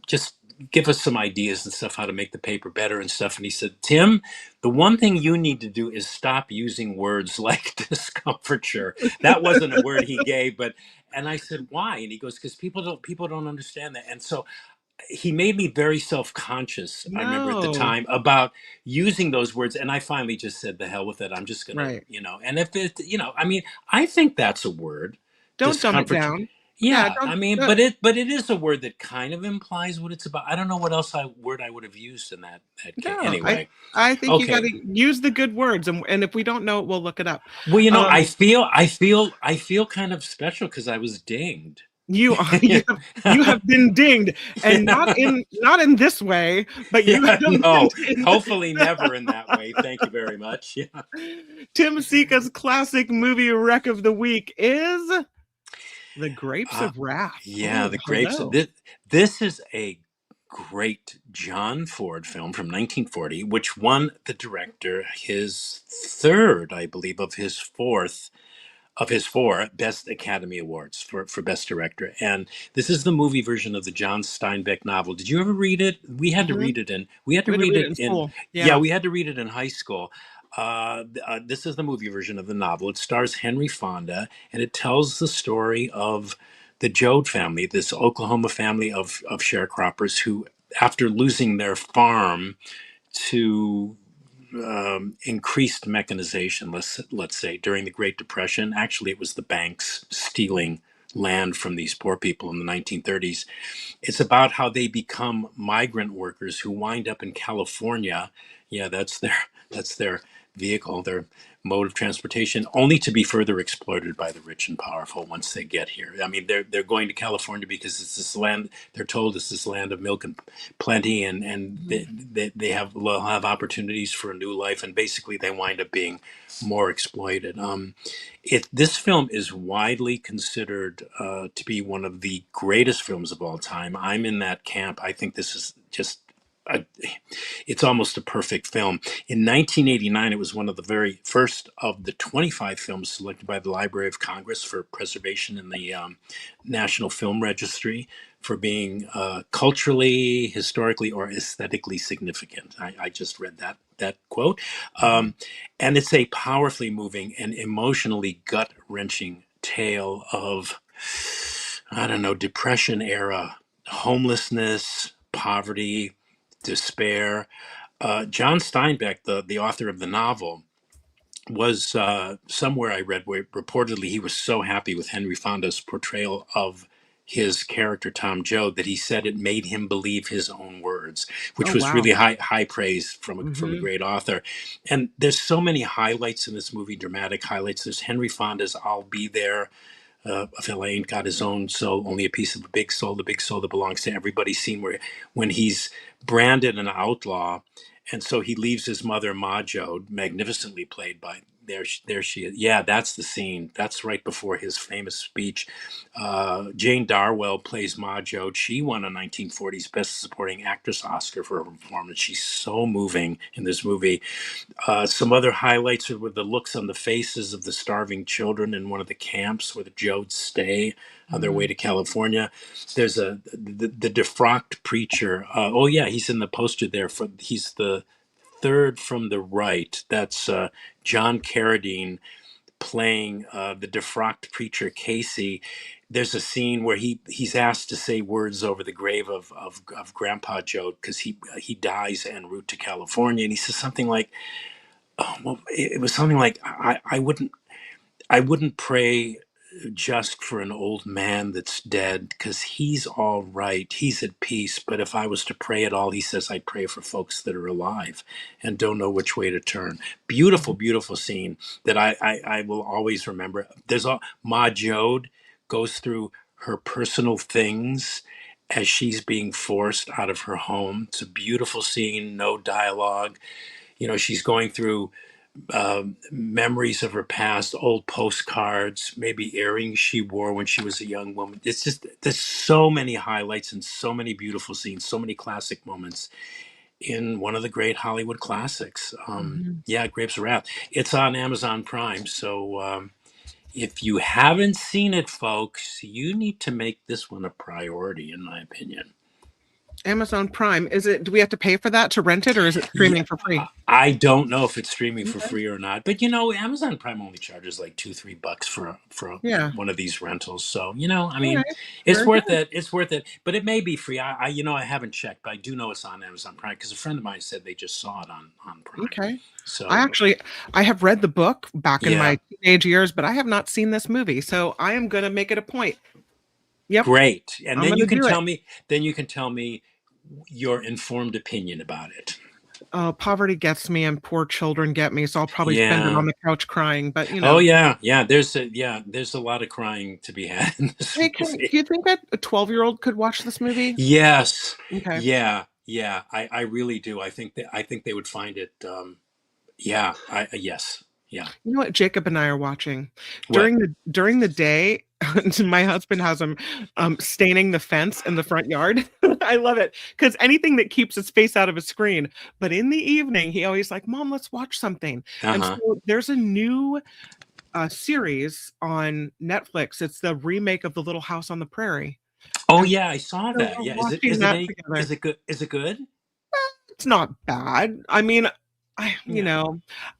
Speaker 3: just give us some ideas and stuff how to make the paper better and stuff, and he said, Tim, the one thing you need to do is stop using words like discomfiture. That wasn't a word he gave, but and I said, why? And he goes, because people don't understand that. And so he made me very self-conscious, I remember at the
Speaker 2: no,
Speaker 3: time, about using those words. And I finally just said, the hell with it. I'm just gonna,
Speaker 2: right.
Speaker 3: and if it, I mean, I think that's a word,
Speaker 2: Don't dumb it
Speaker 3: discomfort.
Speaker 2: down. Yeah,
Speaker 3: Yeah, I mean,
Speaker 2: don't.
Speaker 3: but it is a word that kind of implies what it's about. I don't know what else word I would have used in that case.
Speaker 2: No,
Speaker 3: Anyway,
Speaker 2: I think you got
Speaker 3: okay.
Speaker 2: to use the good words, and if we don't know it, we'll look it up.
Speaker 3: Well,
Speaker 2: Um,
Speaker 3: I feel kind of special because I was dinged.
Speaker 2: You are you have been dinged, and not in this way, but you
Speaker 3: Yeah,
Speaker 2: have been
Speaker 3: no,
Speaker 2: dinged.
Speaker 3: hopefully never in that way. Thank you very much. Yeah.
Speaker 2: Tim Sika's classic movie wreck of the week is The Grapes
Speaker 3: Uh,
Speaker 2: of Wrath.
Speaker 3: yeah,
Speaker 2: Oh,
Speaker 3: the grapes.
Speaker 2: hello.
Speaker 3: This is a great John Ford film from 1940, which won the director his third, I believe, of his four Best Academy Awards for Best Director. And this is the movie version of the John Steinbeck novel. Did you ever read it?
Speaker 2: Mhm.
Speaker 3: We had to
Speaker 2: We had to
Speaker 3: read
Speaker 2: read it
Speaker 3: it
Speaker 2: in
Speaker 3: in,
Speaker 2: school.
Speaker 3: yeah,
Speaker 2: Yeah.
Speaker 3: we had to read it in high school. This is the movie version of the novel. It stars Henry Fonda, and it tells the story of the Joad family, this Oklahoma family of sharecroppers who, after losing their farm to increased mechanization, let's say during the Great Depression. Actually, it was the banks stealing land from these poor people in the 1930s. It's about how they become migrant workers who wind up in California. Yeah, that's their vehicle, their mode of transportation, only to be further exploited by the rich and powerful once they get here. I mean, they're going to California because it's this land. They're told it's this land of milk and plenty, and will have opportunities for a new life, and basically they wind up being more exploited. This film is widely considered to be one of the greatest films of all time. I'm in that camp. I think this is just a, it's almost a perfect film. In 1989, it was one of the very first of the 25 films selected by the Library of Congress for preservation in the National Film Registry for being culturally, historically, or aesthetically significant. I just read that quote,
Speaker 2: Mhm.
Speaker 3: and it's a powerfully moving and emotionally gut wrenching tale of, I don't know, depression era homelessness, poverty, despair. John Steinbeck, the author of the novel, was somewhere I read where reportedly he was so happy with Henry Fonda's portrayal of his character Tom Joad that he said it made him believe his own words,
Speaker 2: Oh,
Speaker 3: which was
Speaker 2: wow.
Speaker 3: really high praise from a
Speaker 2: Hmm.
Speaker 3: great author. And there's so many highlights in this movie, dramatic highlights. There's Henry Fonda's "I'll Be There." A fella ain't got his own soul, only a piece of the big soul that belongs to everybody. Scene where when he's branded an outlaw, and so he leaves his mother, Majo, magnificently played by there she is. Yeah, that's the scene. That's right before his famous speech. Jane Darwell plays Majo. She won a 1940s Best Supporting Actress Oscar for her performance. She's so moving in this movie. Some other highlights are with the looks on the faces of the starving children in one of the camps where the Jodes stay on their way
Speaker 2: Hmm.
Speaker 3: to California. There's the defrocked preacher. Oh yeah, he's in the poster there. He's the third from the right. That's John Carradine playing the defrocked preacher Casey. There's a scene where he's asked to say words over the grave of Grandpa Joe because he dies en route to California, and he says something like, oh, well, it was something like, I wouldn't. I wouldn't pray just for an old man that's dead because he's all right. He's at peace. But if I was to pray at all, he says I pray for folks that are alive and don't know which way to turn. Beautiful, beautiful scene that I will always remember. There's all Ma Jode goes through her personal things as she's being forced out of her home. It's a beautiful scene, no dialogue. She's going through memories of her past, old postcards, maybe earrings she wore when she was a young woman. It's just, there's so many highlights and so many beautiful scenes, so many classic moments in one of the great Hollywood classics. Yeah, Grapes of Wrath. It's on Amazon Prime. So if you haven't seen it, folks, you need to make this one a priority, in my opinion.
Speaker 2: Amazon Prime. Do we have to pay for that to rent it, or is it streaming for free?
Speaker 3: I don't know if it's streaming for free or not, but Amazon Prime only charges like $2-3 for one of these rentals. So I mean,
Speaker 2: Right.
Speaker 3: it's
Speaker 2: Very
Speaker 3: worth
Speaker 2: good.
Speaker 3: it. It's worth it, but it may be free. I haven't checked, but I do know it's on Amazon Prime because a friend of mine said they just saw it on Prime.
Speaker 2: Okay.
Speaker 3: So
Speaker 2: I have read the book back in
Speaker 3: Yeah.
Speaker 2: my teenage years, but I have not seen this movie, so I am going to make it a point. Yep.
Speaker 3: Great, and
Speaker 2: I'm
Speaker 3: then
Speaker 2: gonna
Speaker 3: you can
Speaker 2: do it.
Speaker 3: tell me. Then you can tell me your informed opinion about it.
Speaker 2: Oh, poverty gets me, and poor children get me, so I'll probably spend it
Speaker 3: Yeah.
Speaker 2: on the couch crying. But
Speaker 3: Oh yeah. There's a lot of crying to be had in this
Speaker 2: Hey,
Speaker 3: movie.
Speaker 2: do you think that a 12-year-old could watch this movie?
Speaker 3: Yes.
Speaker 2: Okay.
Speaker 3: Yeah. I really do. I think they would find it. Yes. Yeah.
Speaker 2: You know what Jacob and I are watching
Speaker 3: What?
Speaker 2: during the day. My husband has him staining the fence in the front yard. I love it because anything that keeps his face out of a screen. But in the evening, he always like, "Mom, let's watch something." And so there's a new series on Netflix. It's the remake of The Little House on the Prairie.
Speaker 3: Oh
Speaker 2: And
Speaker 3: yeah, I saw
Speaker 2: so
Speaker 3: that.
Speaker 2: we're
Speaker 3: Yeah.
Speaker 2: watching that together.
Speaker 3: Is it good? Is it good?
Speaker 2: It's not bad. I mean,
Speaker 3: Yeah.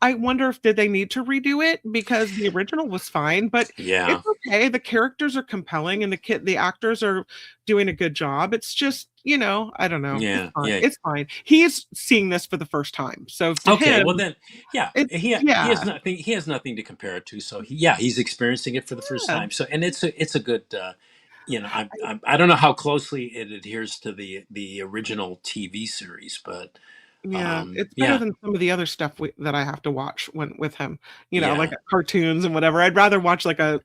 Speaker 2: I wonder if did they need to redo it because the original was fine, but
Speaker 3: Yeah.
Speaker 2: it's okay. The characters are compelling and the actors are doing a good job. It's just, I don't know.
Speaker 3: Yeah.
Speaker 2: It's fine.
Speaker 3: Yeah.
Speaker 2: It's fine. He's seeing this for the first time. So to
Speaker 3: Okay.
Speaker 2: him,
Speaker 3: Well then, yeah. He has nothing. He has nothing to compare it to. So he's experiencing it for the first
Speaker 2: yeah.
Speaker 3: time. So it's a good. I don't know how closely it adheres to the original TV series, but
Speaker 2: Yeah, it's better
Speaker 3: yeah.
Speaker 2: than some of the other stuff that I have to watch with him, like
Speaker 3: Yeah.
Speaker 2: cartoons and whatever. I'd rather watch like a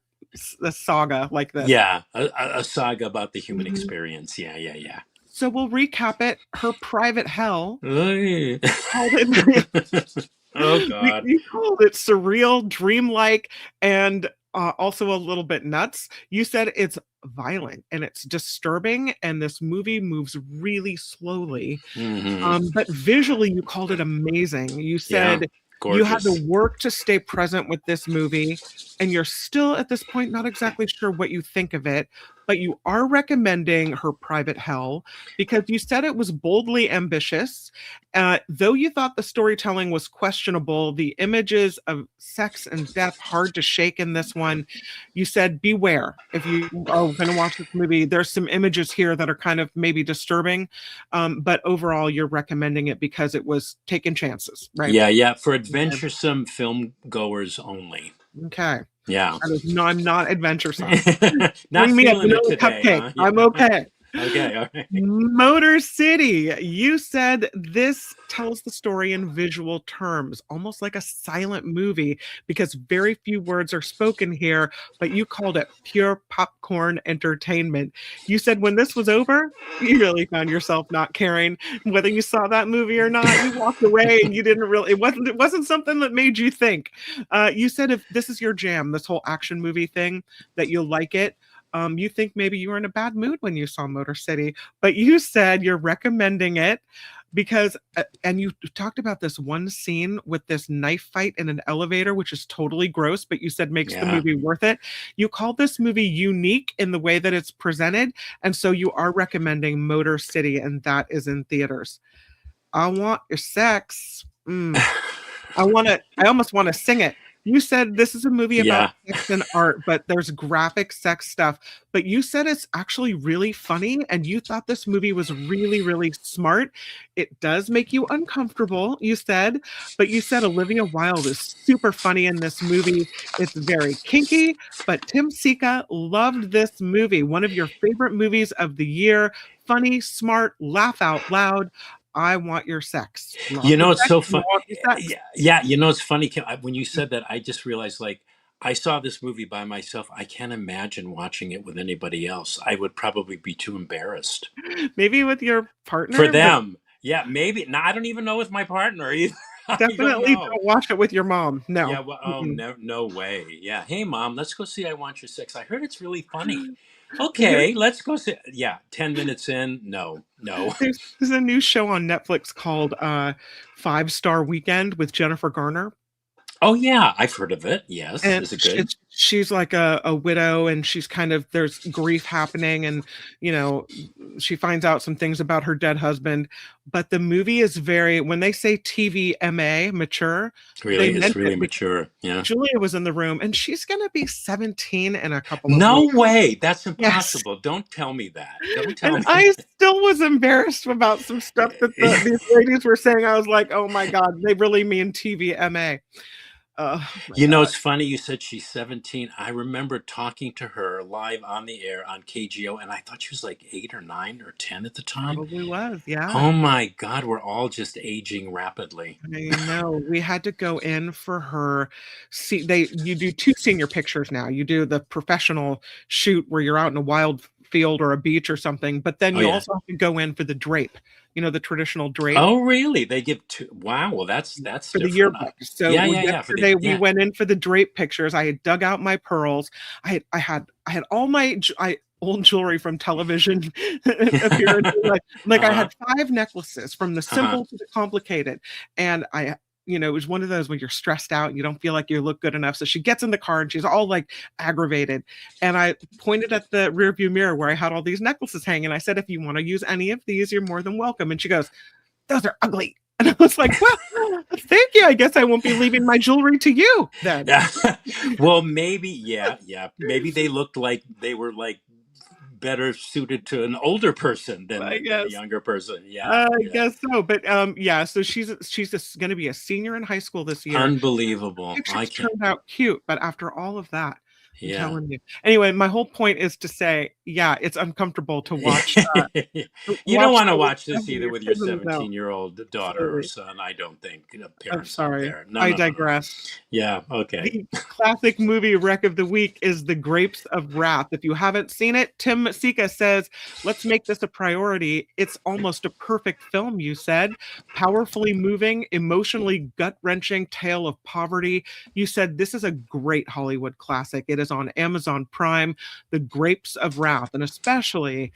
Speaker 2: saga like this.
Speaker 3: Yeah, a saga about the human
Speaker 2: Mhm.
Speaker 3: experience. Yeah.
Speaker 2: So we'll recap it. Her private hell
Speaker 3: Oy.
Speaker 2: called it.
Speaker 3: Oh God.
Speaker 2: You called it surreal, dreamlike, and also a little bit nuts. You said it's violent and it's disturbing, and this movie moves really slowly.
Speaker 3: Mhm.
Speaker 2: But visually, you called it amazing. You
Speaker 3: Yeah,
Speaker 2: said you had to
Speaker 3: gorgeous.
Speaker 2: work to stay present with this movie, and you're still at this point not exactly sure what you think of it, but you are recommending Her Private Hell because you said it was boldly ambitious. Though you thought the storytelling was questionable, the images of sex and death hard to shake in this one. You said beware if you are going to watch this movie. There's some images here that are kind of maybe disturbing, but overall you're recommending it because it was taking chances, right?
Speaker 3: Yeah, for adventuresome film goers only.
Speaker 2: Okay.
Speaker 3: Yeah.
Speaker 2: I'm not adventuresome.
Speaker 3: Not
Speaker 2: Bring me a
Speaker 3: feeling it
Speaker 2: vanilla
Speaker 3: today,
Speaker 2: cupcake.
Speaker 3: huh?
Speaker 2: I'm
Speaker 3: Yeah.
Speaker 2: okay.
Speaker 3: Okay, all right.
Speaker 2: Motor City. You said this tells the story in visual terms, almost like a silent movie, because very few words are spoken here, but you called it pure popcorn entertainment. You said when this was over, you really found yourself not caring whether you saw that movie or not. You walked away and you didn't really, it wasn't something that made you think. You said if this is your jam, this whole action movie thing, that you'll like it. You think maybe you were in a bad mood when you saw Motor City, but you said you're recommending it because, and you talked about this one scene with this knife fight in an elevator, which is totally gross, but you said makes the movie worth it. You called this movie unique in the way that it's presented, and so you are recommending Motor City, and that is in theaters. I want your sex. I almost want to sing it. You said this is a movie about
Speaker 3: Yeah.
Speaker 2: sex and art, but there's graphic sex stuff. But you said it's actually really funny, and you thought this movie was really, really smart. It does make you uncomfortable, you said, but you said Olivia Wilde is super funny in this movie. It's very kinky, but Tim Sika loved this movie. One of your favorite movies of the year. Funny, smart, laugh out loud. I want your sex.
Speaker 3: You
Speaker 2: Lots of
Speaker 3: know, it's
Speaker 2: sex.
Speaker 3: so
Speaker 2: You
Speaker 3: fun.
Speaker 2: want your sex.
Speaker 3: Yeah, yeah, you know, it's funny, Kim, when you said that, I just realized, like, I saw this movie by myself. I can't imagine watching it with anybody else. I would probably be too embarrassed
Speaker 2: Maybe with your
Speaker 3: for
Speaker 2: partner, but
Speaker 3: them. Yeah, maybe. No, I don't even know with my partner either. I don't
Speaker 2: definitely
Speaker 3: know.
Speaker 2: don't watch it with your mom.
Speaker 3: Yeah,
Speaker 2: No.
Speaker 3: well, oh,
Speaker 2: Mm-mm.
Speaker 3: no, no way. Yeah. Hey, mom, let's go see I Want Your Sex. I heard it's really funny.
Speaker 2: There-
Speaker 3: Okay, let's go see. Yeah, 10 minutes in. No, no.
Speaker 2: there's a new show on Netflix called Five Star Weekend with Jennifer Garner.
Speaker 3: Oh, yeah, I've heard of it. Yes.
Speaker 2: And
Speaker 3: Is it good?
Speaker 2: she's like a widow, and she's kind of, there's grief happening, and you know, she finds out some things about her dead husband. But the movie is very, when they say TVMA, mature, they
Speaker 3: Really? It's
Speaker 2: meant
Speaker 3: really
Speaker 2: it, because
Speaker 3: mature. Yeah.
Speaker 2: Julia was in the room, and she's gonna be 17 in a couple of
Speaker 3: No
Speaker 2: weeks.
Speaker 3: way. That's
Speaker 2: Yes.
Speaker 3: impossible. Don't tell me that. Don't tell
Speaker 2: And
Speaker 3: me.
Speaker 2: I still was embarrassed about some stuff that these ladies were saying. I was like, oh my God, they really mean TVMA. Oh my
Speaker 3: You know,
Speaker 2: God.
Speaker 3: it's funny you said she's 17. I remember talking to her live on the air on KGO, and I thought she was like 8 or 9 or 10 at the time.
Speaker 2: Probably was. Yeah.
Speaker 3: Oh my God, we're all just aging rapidly.
Speaker 2: I know. We had to go in for her. See, you do two senior pictures now. You do the professional shoot where you're out in a wild field or a beach or something, but then
Speaker 3: Oh,
Speaker 2: you
Speaker 3: yeah.
Speaker 2: also have to go in for the drape, the traditional drape.
Speaker 3: Oh, really? They give two. Wow. Well, that's
Speaker 2: For the
Speaker 3: different.
Speaker 2: yearbook. So
Speaker 3: Yeah, yeah, yeah. For the
Speaker 2: yesterday we
Speaker 3: yeah.
Speaker 2: went in for the drape pictures. I had dug out my pearls. I had all my old jewelry from television appearances. Like I
Speaker 3: Uh-huh.
Speaker 2: had 5 necklaces from the
Speaker 3: Uh-huh.
Speaker 2: simple to the complicated. And it was one of those when you're stressed out and you don't feel like you look good enough. So she gets in the car and she's all like aggravated. And I pointed at the rear view mirror where I had all these necklaces hanging. I said, if you want to use any of these, you're more than welcome. And she goes, those are ugly. And I was like, well, thank you. I guess I won't be leaving my jewelry to you then.
Speaker 3: Yeah. Well, maybe, yeah, yeah. Maybe they looked like they were like better suited to an older person
Speaker 2: I
Speaker 3: than a
Speaker 2: guess.
Speaker 3: younger person. Yeah,
Speaker 2: I
Speaker 3: yeah.
Speaker 2: guess so. But yeah, so she's going to be a senior in high school this year.
Speaker 3: Unbelievable. I
Speaker 2: Pictures
Speaker 3: can't.
Speaker 2: turned out cute, but after all of that, I'm
Speaker 3: Yeah.
Speaker 2: telling you. Anyway, my whole point is to say, yeah, it's uncomfortable to watch
Speaker 3: You don't want to
Speaker 2: those
Speaker 3: watch this either
Speaker 2: your
Speaker 3: with your
Speaker 2: kids. No,
Speaker 3: 17-year-old daughter or
Speaker 2: absolutely.
Speaker 3: son. I don't think
Speaker 2: I'm
Speaker 3: parents out
Speaker 2: sorry.
Speaker 3: there. No,
Speaker 2: I
Speaker 3: no, no, no.
Speaker 2: digress.
Speaker 3: Yeah. Okay.
Speaker 2: The classic movie wreck of the week is The Grapes of Wrath. If you haven't seen it, Tim Sika says, let's make this a priority. It's almost a perfect film, you said. Powerfully moving, emotionally gut-wrenching tale of poverty. You said this is a great Hollywood classic. It is on Amazon Prime, The Grapes of Wrath, and especially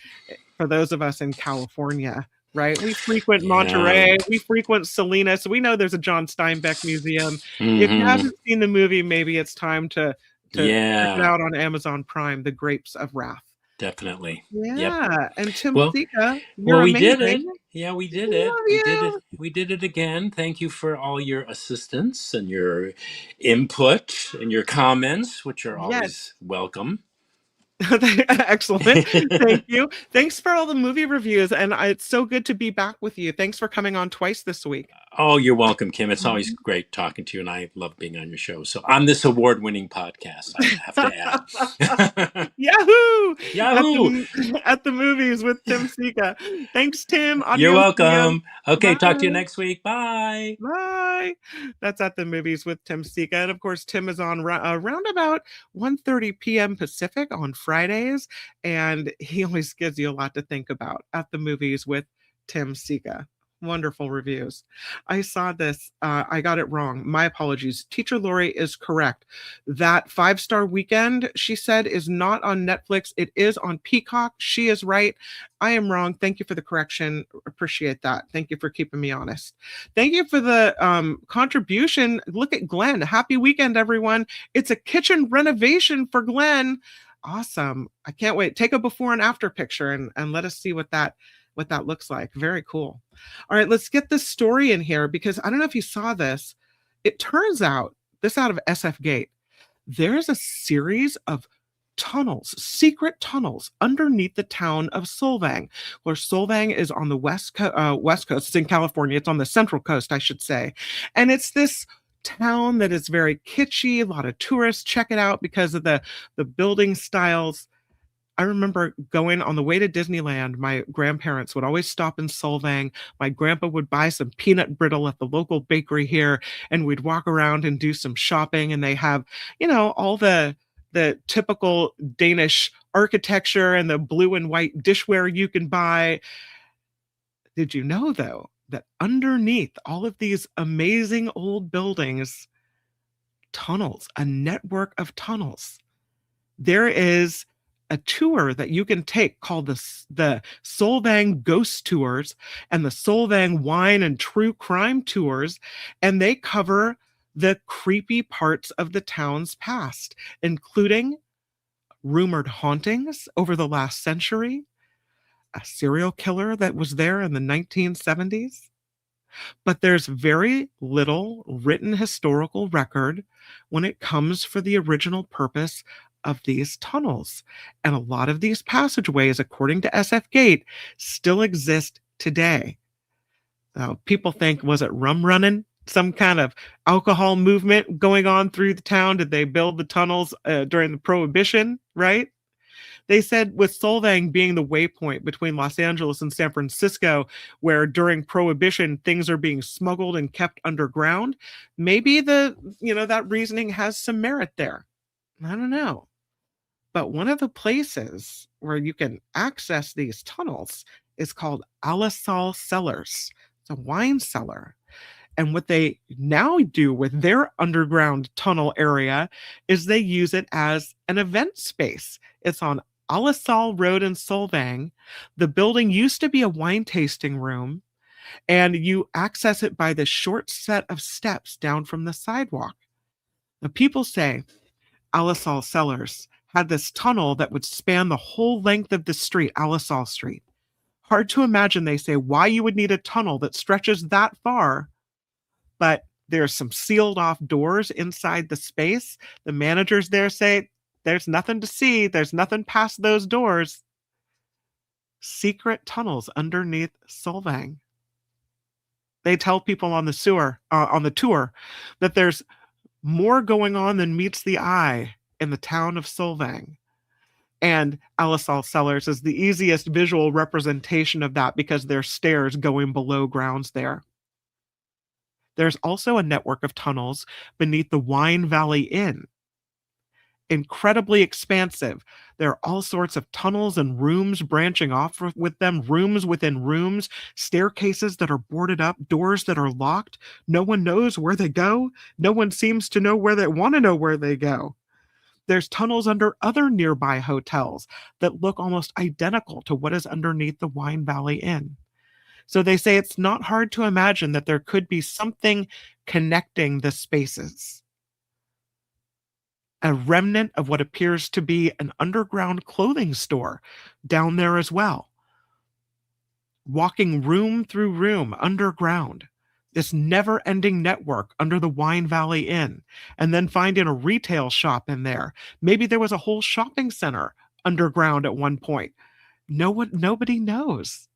Speaker 2: for those of us in California. Right, we frequent
Speaker 3: Yeah.
Speaker 2: Monterey, we frequent Salinas, so we know there's a John Steinbeck museum. If you
Speaker 3: Hmm.
Speaker 2: haven't seen the movie, maybe it's time to check it
Speaker 3: Yeah.
Speaker 2: out on Amazon Prime, The Grapes of Wrath.
Speaker 3: Definitely. Yep.
Speaker 2: Yeah, and Tim
Speaker 3: Well,
Speaker 2: Sika,
Speaker 3: well,
Speaker 2: you're
Speaker 3: we did it.
Speaker 2: amazing.
Speaker 3: Yeah, we did it.
Speaker 2: Love
Speaker 3: We did it.
Speaker 2: you.
Speaker 3: We did it again. Thank you for all your assistance and your input and your comments, which are
Speaker 2: Yes.
Speaker 3: always welcome.
Speaker 2: Excellent. Thank you. Thanks for all the movie reviews, and it's so good to be back with you. Thanks for coming on twice this week.
Speaker 3: Oh, you're welcome, Kim. It's always great talking to you, and I love being on your show. So, on this award-winning podcast, I have to add.
Speaker 2: Yahoo!
Speaker 3: Yahoo!
Speaker 2: At the movies with Tim Sika. Thanks, Tim.
Speaker 3: You're
Speaker 2: Adios, Liam.
Speaker 3: welcome. Okay, talk to you
Speaker 2: Bye.
Speaker 3: next week. Bye.
Speaker 2: Bye. That's At the Movies with Tim Sika. And of course, Tim is on around about 1:30 p.m. Pacific on Fridays. And he always gives you a lot to think about. At the Movies with Tim Sika. Wonderful reviews. I saw this. I got it wrong. My apologies. Teacher Lori is correct. That 5-Star Weekend, she said, is not on Netflix. It is on Peacock. She is right. I am wrong. Thank you for the correction. Appreciate that. Thank you for keeping me honest. Thank you for the contribution. Look at Glenn. Happy weekend, everyone. It's a kitchen renovation for Glenn. Awesome. I can't wait. Take a before and after picture and let us see what that looks like. Very cool. All right, let's get this story in here because I don't know if you saw this. It turns out this out of SF Gate. There's a series of tunnels, secret tunnels underneath the town of Solvang, where Solvang is on the west coast. It's in California. It's on the central coast, I should say. And it's this town that is very kitschy. A lot of tourists check it out because of the building styles. I remember going on the way to Disneyland. My grandparents would always stop in Solvang. My grandpa would buy some peanut brittle at the local bakery here, and we'd walk around and do some shopping. And they have, all the typical Danish architecture and the blue and white dishware you can buy. Did you know, though, that underneath all of these amazing old buildings, tunnels, a network of tunnels, there is a tour that you can take called the Solvang Ghost Tours and the Solvang Wine and True Crime Tours, and they cover the creepy parts of the town's past, including rumored hauntings over the last century, a serial killer that was there in the 1970s. But there's very little written historical record when it comes for the original purpose of these tunnels. And a lot of these passageways, according to SF Gate, still exist today. Now, people think, was it rum running? Some kind of alcohol movement going on through the town? Did they build the tunnels during the Prohibition, right? They said with Solvang being the waypoint between Los Angeles and San Francisco, where during Prohibition things are being smuggled and kept underground, maybe that reasoning has some merit there. I don't know. But one of the places where you can access these tunnels is called Alisal Cellars. It's a wine cellar. And what they now do with their underground tunnel area is they use it as an event space. It's on Alisal Road in Solvang. The building used to be a wine tasting room, and you access it by this short set of steps down from the sidewalk. Now, people say Alisal Cellars had this tunnel that would span the whole length of the street, Alisal Street. Hard to imagine, they say, why you would need a tunnel that stretches that far, but there's some sealed off doors inside the space. The managers there say, there's nothing to see. There's nothing past those doors. Secret tunnels underneath Solvang. They tell people on the tour that there's more going on than meets the eye in the town of Solvang. And Alisal Cellars is the easiest visual representation of that because there's stairs going below grounds there. There's also a network of tunnels beneath the Wine Valley Inn. Incredibly expansive. There are all sorts of tunnels and rooms branching off with them, rooms within rooms, staircases that are boarded up, doors that are locked. No one knows where they go. No one seems to know where they want to know where they go. There's tunnels under other nearby hotels that look almost identical to what is underneath the Wine Valley Inn. So they say it's not hard to imagine that there could be something connecting the spaces. A remnant of what appears to be an underground clothing store down there as well. Walking room through room underground. This never-ending network under the Wine Valley Inn, and then finding a retail shop in there. Maybe there was a whole shopping center underground at one point. Nobody knows.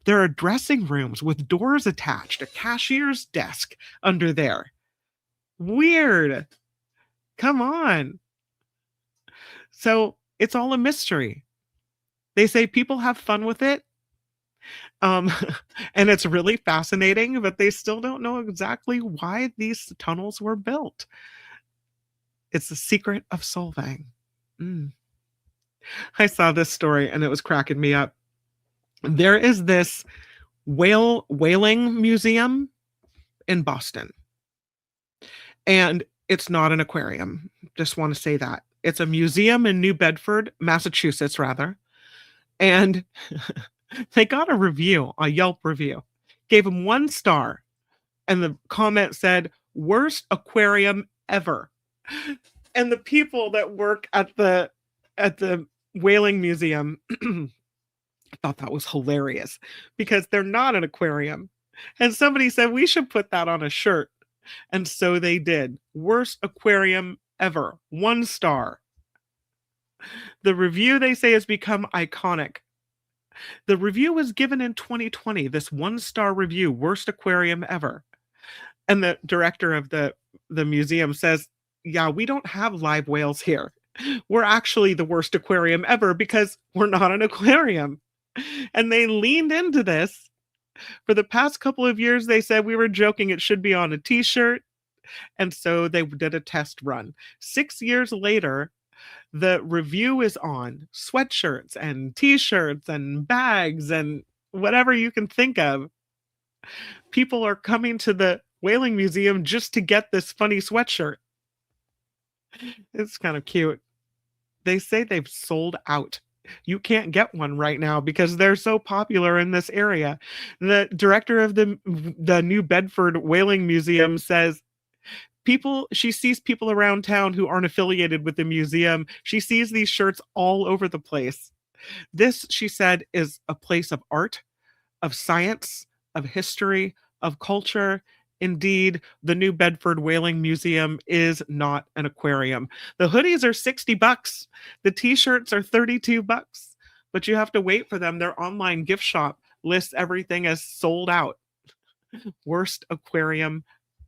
Speaker 2: There are dressing rooms with doors attached, a cashier's desk under there. Weird. Come on. So it's all a mystery. They say people have fun with it. And it's really fascinating, but they still don't know exactly why these tunnels were built. It's the secret of Solvang. I saw this story and it was cracking me up. There is this whaling museum in Boston. And it's not an aquarium. Just want to say that. It's a museum in New Bedford, Massachusetts, rather. And they got a review, a Yelp review. Gave them 1 star. And the comment said, worst aquarium ever. And the people that work at the whaling museum thought that was hilarious because they're not an aquarium. And somebody said we should put that on a shirt. And so they did. Worst aquarium ever. 1 star. The review, they say, has become iconic. The review was given in 2020, this 1 star review, worst aquarium ever. And the director of the museum says, yeah, we don't have live whales here. We're actually the worst aquarium ever because we're not an aquarium. And they leaned into this. For the past couple of years, they said we were joking it should be on a t-shirt. And so they did a test run. 6 years later, the review is on sweatshirts and t-shirts and bags and whatever you can think of. People are coming to the Whaling Museum just to get this funny sweatshirt. It's kind of cute. They say they've sold out. You can't get one right now because they're so popular in this area. The director of the New Bedford Whaling Museum says she sees people around town who aren't affiliated with the museum. She sees these shirts all over the place. This, she said, is a place of art, of science, of history, of culture. Indeed, the New Bedford Whaling Museum is not an aquarium. The hoodies are $60. The t-shirts are $32, but you have to wait for them. Their online gift shop lists everything as sold out. Worst aquarium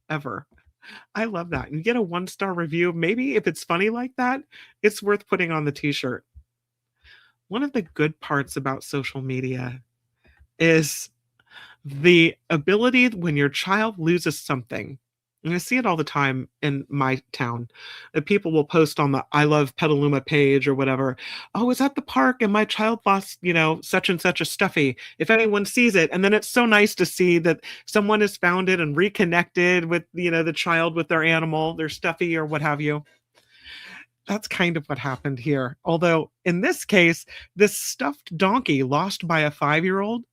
Speaker 2: ever. I love that. You get a 1-star review. Maybe if it's funny like that, it's worth putting on the t-shirt. One of the good parts about social media is the ability when your child loses something. And I see it all the time in my town. People will post on the I Love Petaluma page or whatever. Oh, I was at the park and my child lost, such and such a stuffy. If anyone sees it. And then it's so nice to see that someone has found it and reconnected with, the child with their animal, their stuffy or what have you. That's kind of what happened here. Although in this case, this stuffed donkey lost by a 5-year-old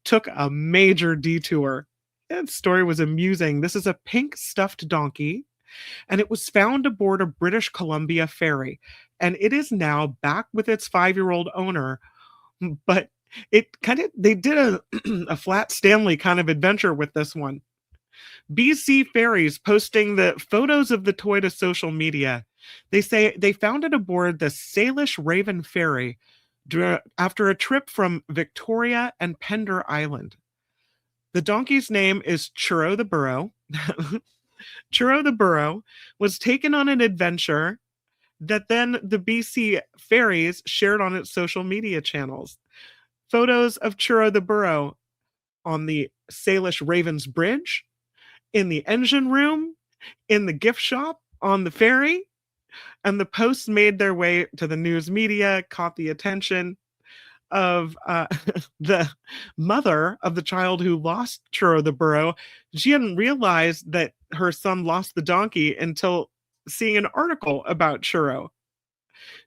Speaker 2: took a major detour. That story was amusing. This is a pink stuffed donkey, and it was found aboard a British Columbia ferry, and it is now back with its 5-year-old owner. But they did a Flat Stanley kind of adventure with this one. BC Ferries posting the photos of the toy to social media. They say they found it aboard the Salish Raven ferry after a trip from Victoria and Pender Island. The donkey's name is Churro the Burro. Churro the Burro was taken on an adventure that then the BC Ferries shared on its social media channels. Photos of Churro the Burro on the Salish Ravens Bridge, in the engine room, in the gift shop, on the ferry, and the posts made their way to the news media, caught the attention of the mother of the child who lost Churro the Burro. She hadn't realized that her son lost the donkey until seeing an article about Churro.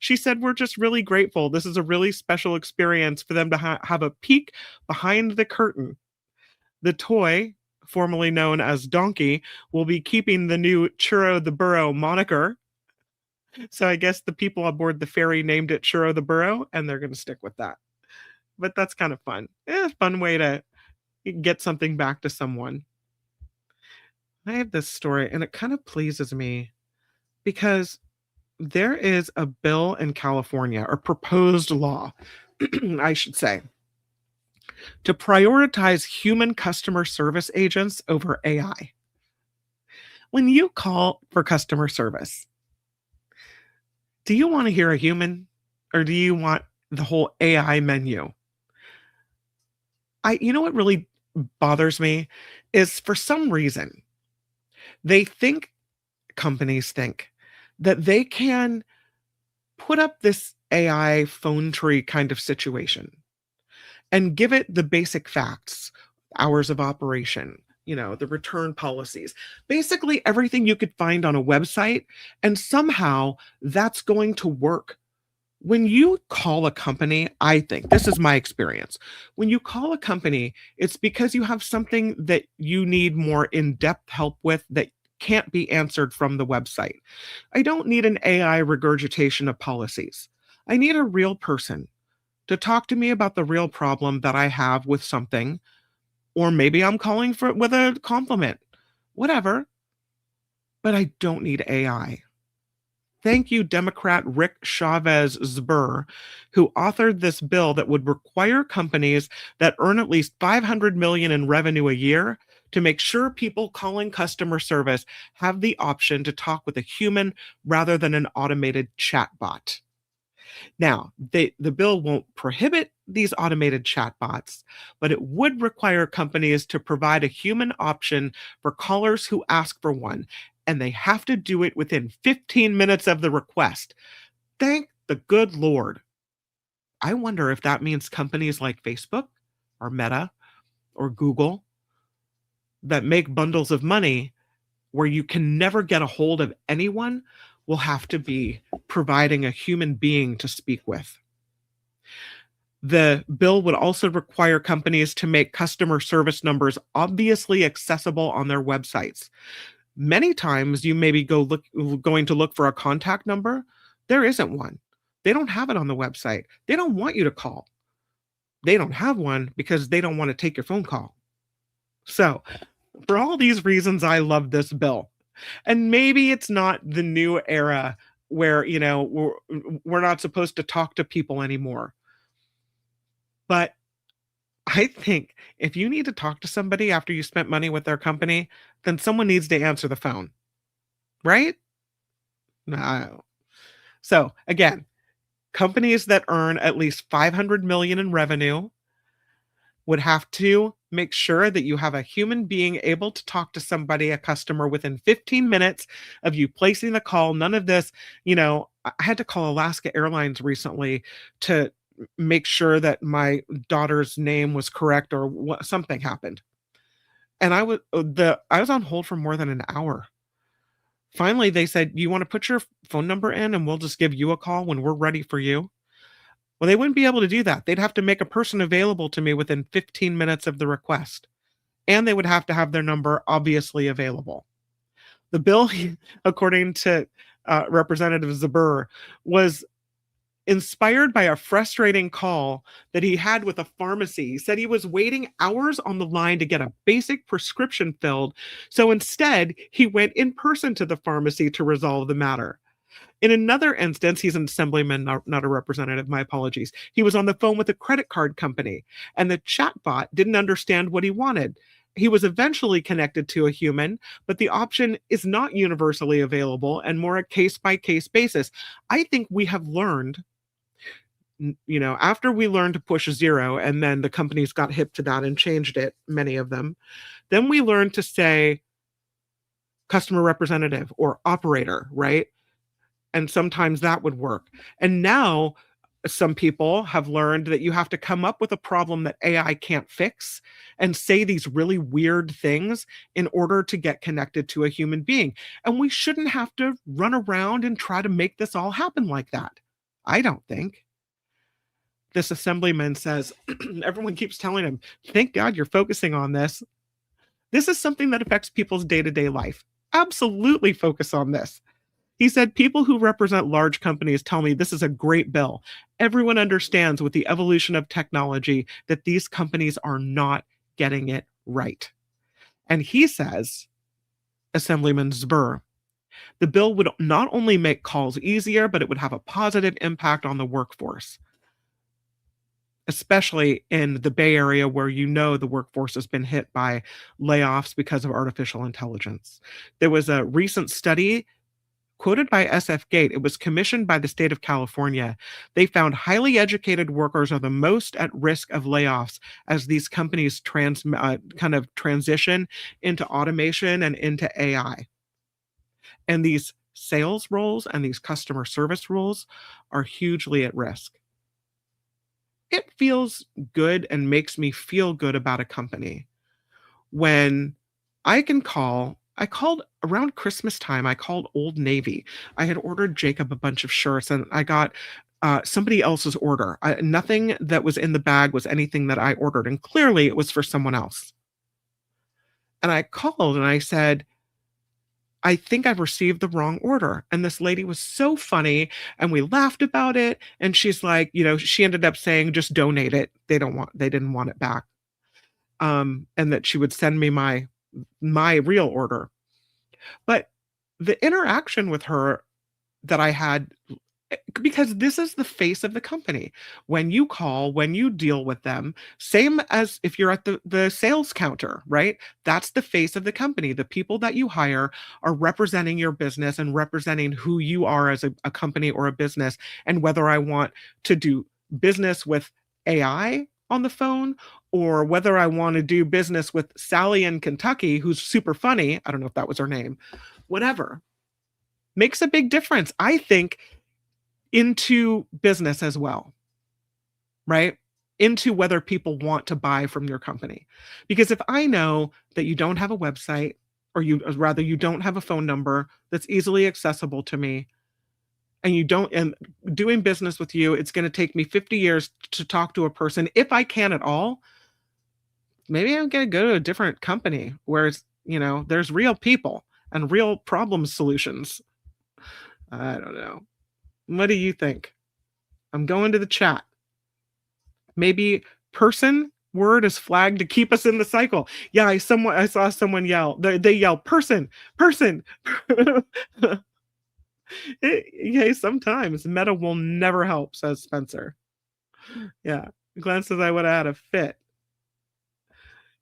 Speaker 2: She said, we're just really grateful. This is a really special experience for them to have a peek behind the curtain. The toy, formerly known as Donkey, will be keeping the new Churro the Burro moniker. So I guess the people aboard the ferry named it Churro the Burro, and they're going to stick with that. But that's kind of fun. A fun way to get something back to someone. I have this story, and it kind of pleases me because there is a bill in California, or proposed law, I should say, to prioritize human customer service agents over AI. When you call for customer service, do you want to hear a human, or do you want the whole AI menu? What really bothers me is, for some reason, companies think that they can put up this AI phone tree kind of situation and give it the basic facts, hours of operation, the return policies, basically everything you could find on a website, and somehow that's going to work. When you call a company, I think, this is my experience, when you call a company, it's because you have something that you need more in-depth help with that can't be answered from the website. I don't need an AI regurgitation of policies. I need a real person to talk to me about the real problem that I have with something, or maybe I'm calling with a compliment, whatever. but I don't need AI. Thank you, Democrat Rick Chavez Zbur, who authored this bill that would require companies that earn at least $500 million in revenue a year to make sure people calling customer service have the option to talk with a human rather than an automated chatbot. Now, the bill won't prohibit these automated chatbots, but it would require companies to provide a human option for callers who ask for one, and they have to do it within 15 minutes of the request. Thank the good Lord. I wonder if that means companies like Facebook or Meta or Google that make bundles of money where you can never get a hold of anyone will have to be providing a human being to speak with. The bill would also require companies to make customer service numbers obviously accessible on their websites. Many times you maybe going to look for a contact number. There isn't one. They don't have it on the website. They don't want you to call. They don't have one because they don't want to take your phone call. So, for all these reasons, I love this bill. And maybe it's not the new era where, we're not supposed to talk to people anymore. But I think if you need to talk to somebody after you spent money with their company, then someone needs to answer the phone, right? No. So again, companies that earn at least 500 million in revenue would have to make sure that you have a human being able to talk to somebody, a customer, within 15 minutes of you placing the call. None of this, I had to call Alaska Airlines recently to make sure that my daughter's name was correct or something happened. And I was on hold for more than an hour. Finally, they said, "You want to put your phone number in and we'll just give you a call when we're ready for you?" Well, they wouldn't be able to do that. They'd have to make a person available to me within 15 minutes of the request. And they would have to have their number obviously available. The bill, according to Representative Zabur, was inspired by a frustrating call that he had with a pharmacy. He said he was waiting hours on the line to get a basic prescription filled. So instead, he went in person to the pharmacy to resolve the matter. In another instance, he's an assemblyman, not a representative, my apologies. He was on the phone with a credit card company, and the chatbot didn't understand what he wanted. He was eventually connected to a human, but the option is not universally available and more a case-by-case basis. I think we have learned, after we learned to push zero, and then the companies got hip to that and changed it, many of them, then we learned to say customer representative or operator, right? And sometimes that would work. And now some people have learned that you have to come up with a problem that AI can't fix and say these really weird things in order to get connected to a human being. And we shouldn't have to run around and try to make this all happen like that. I don't think. This assemblyman says, everyone keeps telling him, "Thank God you're focusing on this. This is something that affects people's day-to-day life. Absolutely focus on this." He said, "People who represent large companies tell me this is a great bill. Everyone understands with the evolution of technology that these companies are not getting it right." And he says, Assemblyman Zbur, the bill would not only make calls easier, but it would have a positive impact on the workforce, especially in the Bay Area where the workforce has been hit by layoffs because of artificial intelligence. There was a recent study quoted by SF Gate. It was commissioned by the state of California. They found highly educated workers are the most at risk of layoffs as these companies kind of transition into automation and into AI. And these sales roles and these customer service roles are hugely at risk. It feels good and makes me feel good about a company when I called around Christmas time. I called Old Navy. I had ordered Jacob a bunch of shirts and I got somebody else's order. Nothing that was in the bag was anything that I ordered. And clearly it was for someone else. And I called and I said, "I think I've received the wrong order." And this lady was so funny and we laughed about it. And she's like, she ended up saying, "Just donate it. They didn't want it back." And that she would send me my real order. But the interaction with her that I had, because this is the face of the company. When you call, when you deal with them, same as if you're at the sales counter, right? That's the face of the company. The people that you hire are representing your business and representing who you are as a company or a business. And whether I want to do business with AI on the phone, or whether I want to do business with Sally in Kentucky, who's super funny. I don't know if that was her name. Whatever. Makes a big difference, I think, into business as well, right? Into whether people want to buy from your company. Because if I know that you don't have a website, or you don't have a phone number that's easily accessible to me, and doing business with you, it's going to take me 50 years to talk to a person, if I can at all, maybe I'm going to go to a different company where there's real people and real problem solutions. I don't know. What do you think? I'm going to the chat. Maybe person word is flagged to keep us in the cycle. Yeah, I saw someone yell. They yell person. Yeah, sometimes meta will never help, says Spencer. Yeah, Glenn says I would have had a fit.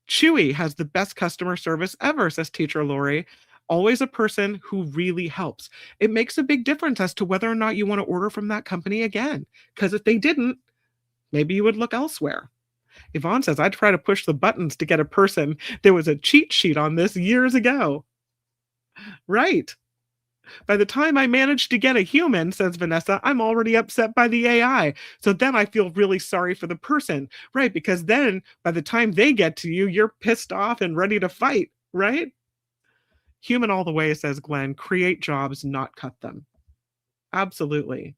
Speaker 2: Chewy has the best customer service ever, says teacher Lori. Always a person who really helps. It makes a big difference as to whether or not you want to order from that company again. Because if they didn't, maybe you would look elsewhere. Yvonne says, I try to push the buttons to get a person. There was a cheat sheet on this years ago. Right. By the time I managed to get a human, says Vanessa, I'm already upset by the AI. So then I feel really sorry for the person, right? Because then by the time they get to you, you're pissed off and ready to fight, right? Human all the way, says Glenn. Create jobs, not cut them. Absolutely.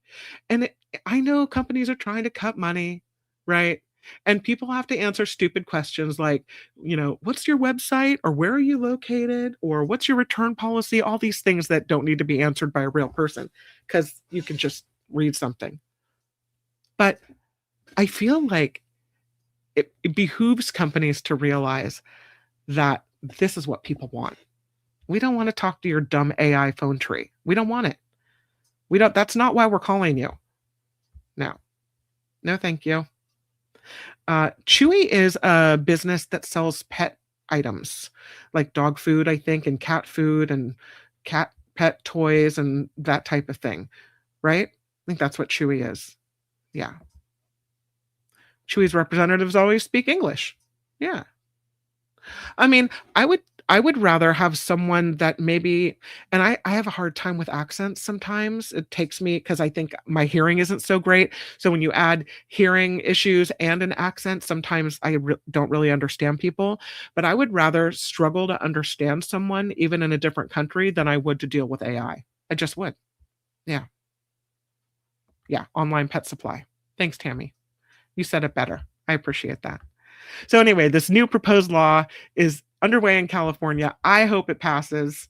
Speaker 2: And I know companies are trying to cut money, right? And people have to answer stupid questions like, what's your website, or where are you located, or what's your return policy? All these things that don't need to be answered by a real person because you can just read something. But I feel like it behooves companies to realize that this is what people want. We don't want to talk to your dumb AI phone tree. We don't want it. That's not why we're calling you. No, thank you. Chewy is a business that sells pet items like dog food, I think, and cat food and cat pet toys and that type of thing, right? I think that's what Chewy is. Yeah. Chewy's representatives always speak English. Yeah. I mean, I would rather have someone that maybe, and I have a hard time with accents sometimes. It takes me, because I think my hearing isn't so great. So when you add hearing issues and an accent, sometimes I don't really understand people. But I would rather struggle to understand someone, even in a different country, than I would to deal with AI. I just would. Yeah. Yeah. Online pet supply. Thanks, Tammy. You said it better. I appreciate that. So anyway, this new proposed law is underway in California. I hope it passes,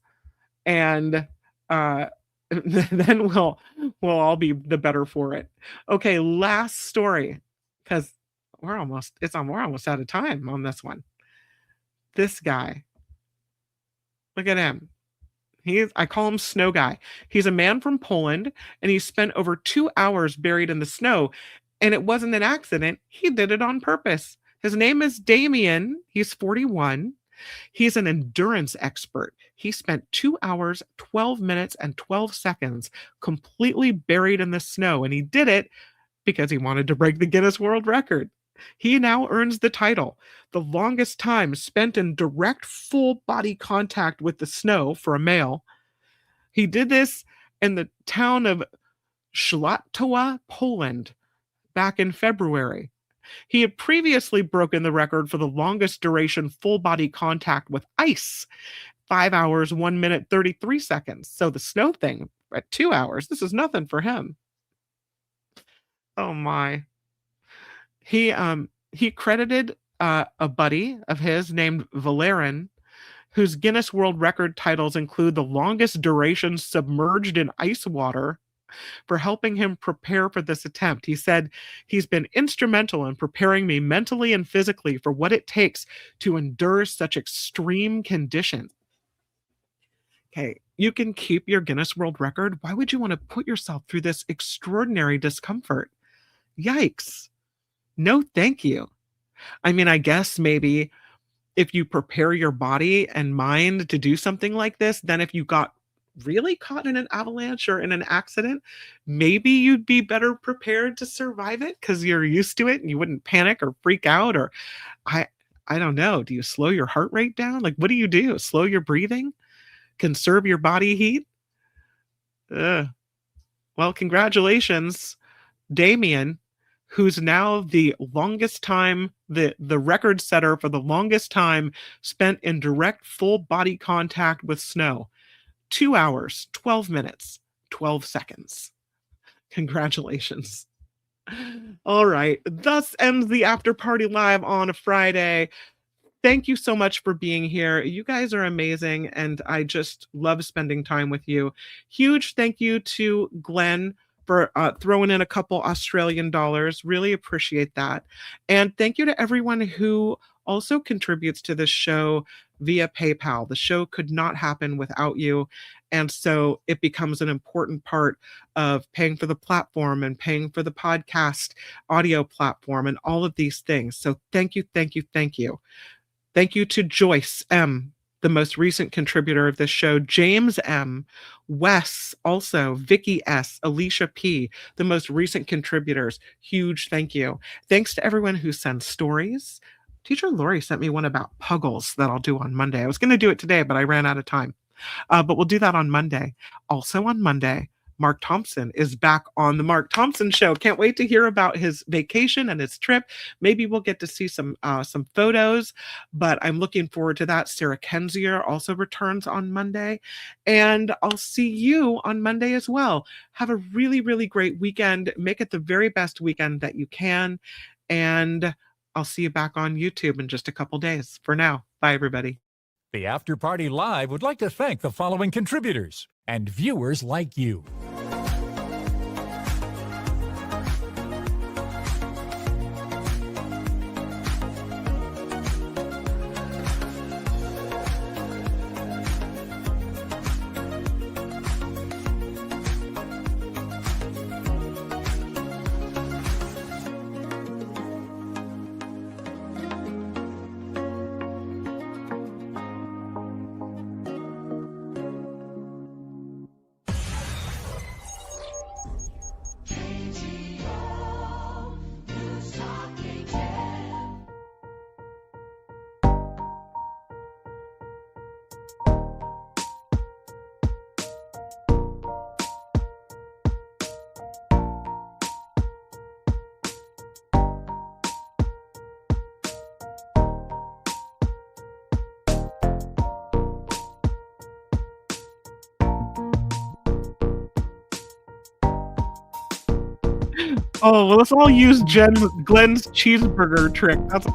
Speaker 2: and then we'll all be the better for it. Okay, last story, because we're almost out of time on this one. This guy, look at him. I call him Snow Guy. He's a man from Poland, and he spent over 2 hours buried in the snow, and it wasn't an accident. He did it on purpose. His name is Damien. He's 41. He's an endurance expert. He spent 2 hours, 12 minutes, and 12 seconds completely buried in the snow, and he did it because he wanted to break the Guinness World Record. He now earns the title, the longest time spent in direct full body contact with the snow for a male. He did this in the town of Szlatowa, Poland, back in February. He had previously broken the record for the longest duration full body contact with ice, 5 hours, 1 minute, 33 seconds. So the snow thing at 2 hours, this is nothing for him. Oh my. He credited a buddy of his named Valerian, whose Guinness World Record titles include the longest duration submerged in ice water, for helping him prepare for this attempt. He said, he's been instrumental in preparing me mentally and physically for what it takes to endure such extreme conditions. Okay, you can keep your Guinness World Record. Why would you want to put yourself through this extraordinary discomfort? Yikes. No, thank you. I mean, I guess maybe if you prepare your body and mind to do something like this, then if you got really caught in an avalanche or in an accident, maybe you'd be better prepared to survive it because you're used to it and you wouldn't panic or freak out. Or I I don't know. Do you slow your heart rate down? Like, what do you do? Slow your breathing? Conserve your body heat? Ugh. Well, congratulations, Damien, who's now the longest time, the record setter for the longest time spent in direct full body contact with snow. 2 hours, 12 minutes, 12 seconds. Congratulations. All right. Thus ends the after party live on a Friday. Thank you so much for being here. You guys are amazing, and I just love spending time with you. Huge thank you to Glenn for throwing in a couple Australian dollars. Really appreciate that. And thank you to everyone who also contributes to this show via PayPal. The show could not happen without you. And so it becomes an important part of paying for the platform and paying for the podcast audio platform and all of these things. So thank you, thank you, thank you. Thank you to Joyce M., the most recent contributor of this show, James M., Wes, also, Vicky S., Alicia P., the most recent contributors. Huge thank you. Thanks to everyone who sends stories. Teacher Lori sent me one about puggles that I'll do on Monday. I was going to do it today, but I ran out of time. But we'll do that on Monday. Also on Monday, Mark Thompson is back on the Mark Thompson Show. Can't wait to hear about his vacation and his trip. Maybe we'll get to see some photos, but I'm looking forward to that. Sarah Kenzier also returns on Monday, and I'll see you on Monday as well. Have a really, really great weekend. Make it the very best weekend that you can, and I'll see you back on YouTube in just a couple days. For now, bye, everybody.
Speaker 1: The After Party Live would like to thank the following contributors and viewers like you.
Speaker 2: Oh, well, let's all use Glenn's cheeseburger trick. That's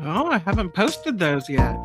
Speaker 2: Oh, I haven't posted those yet.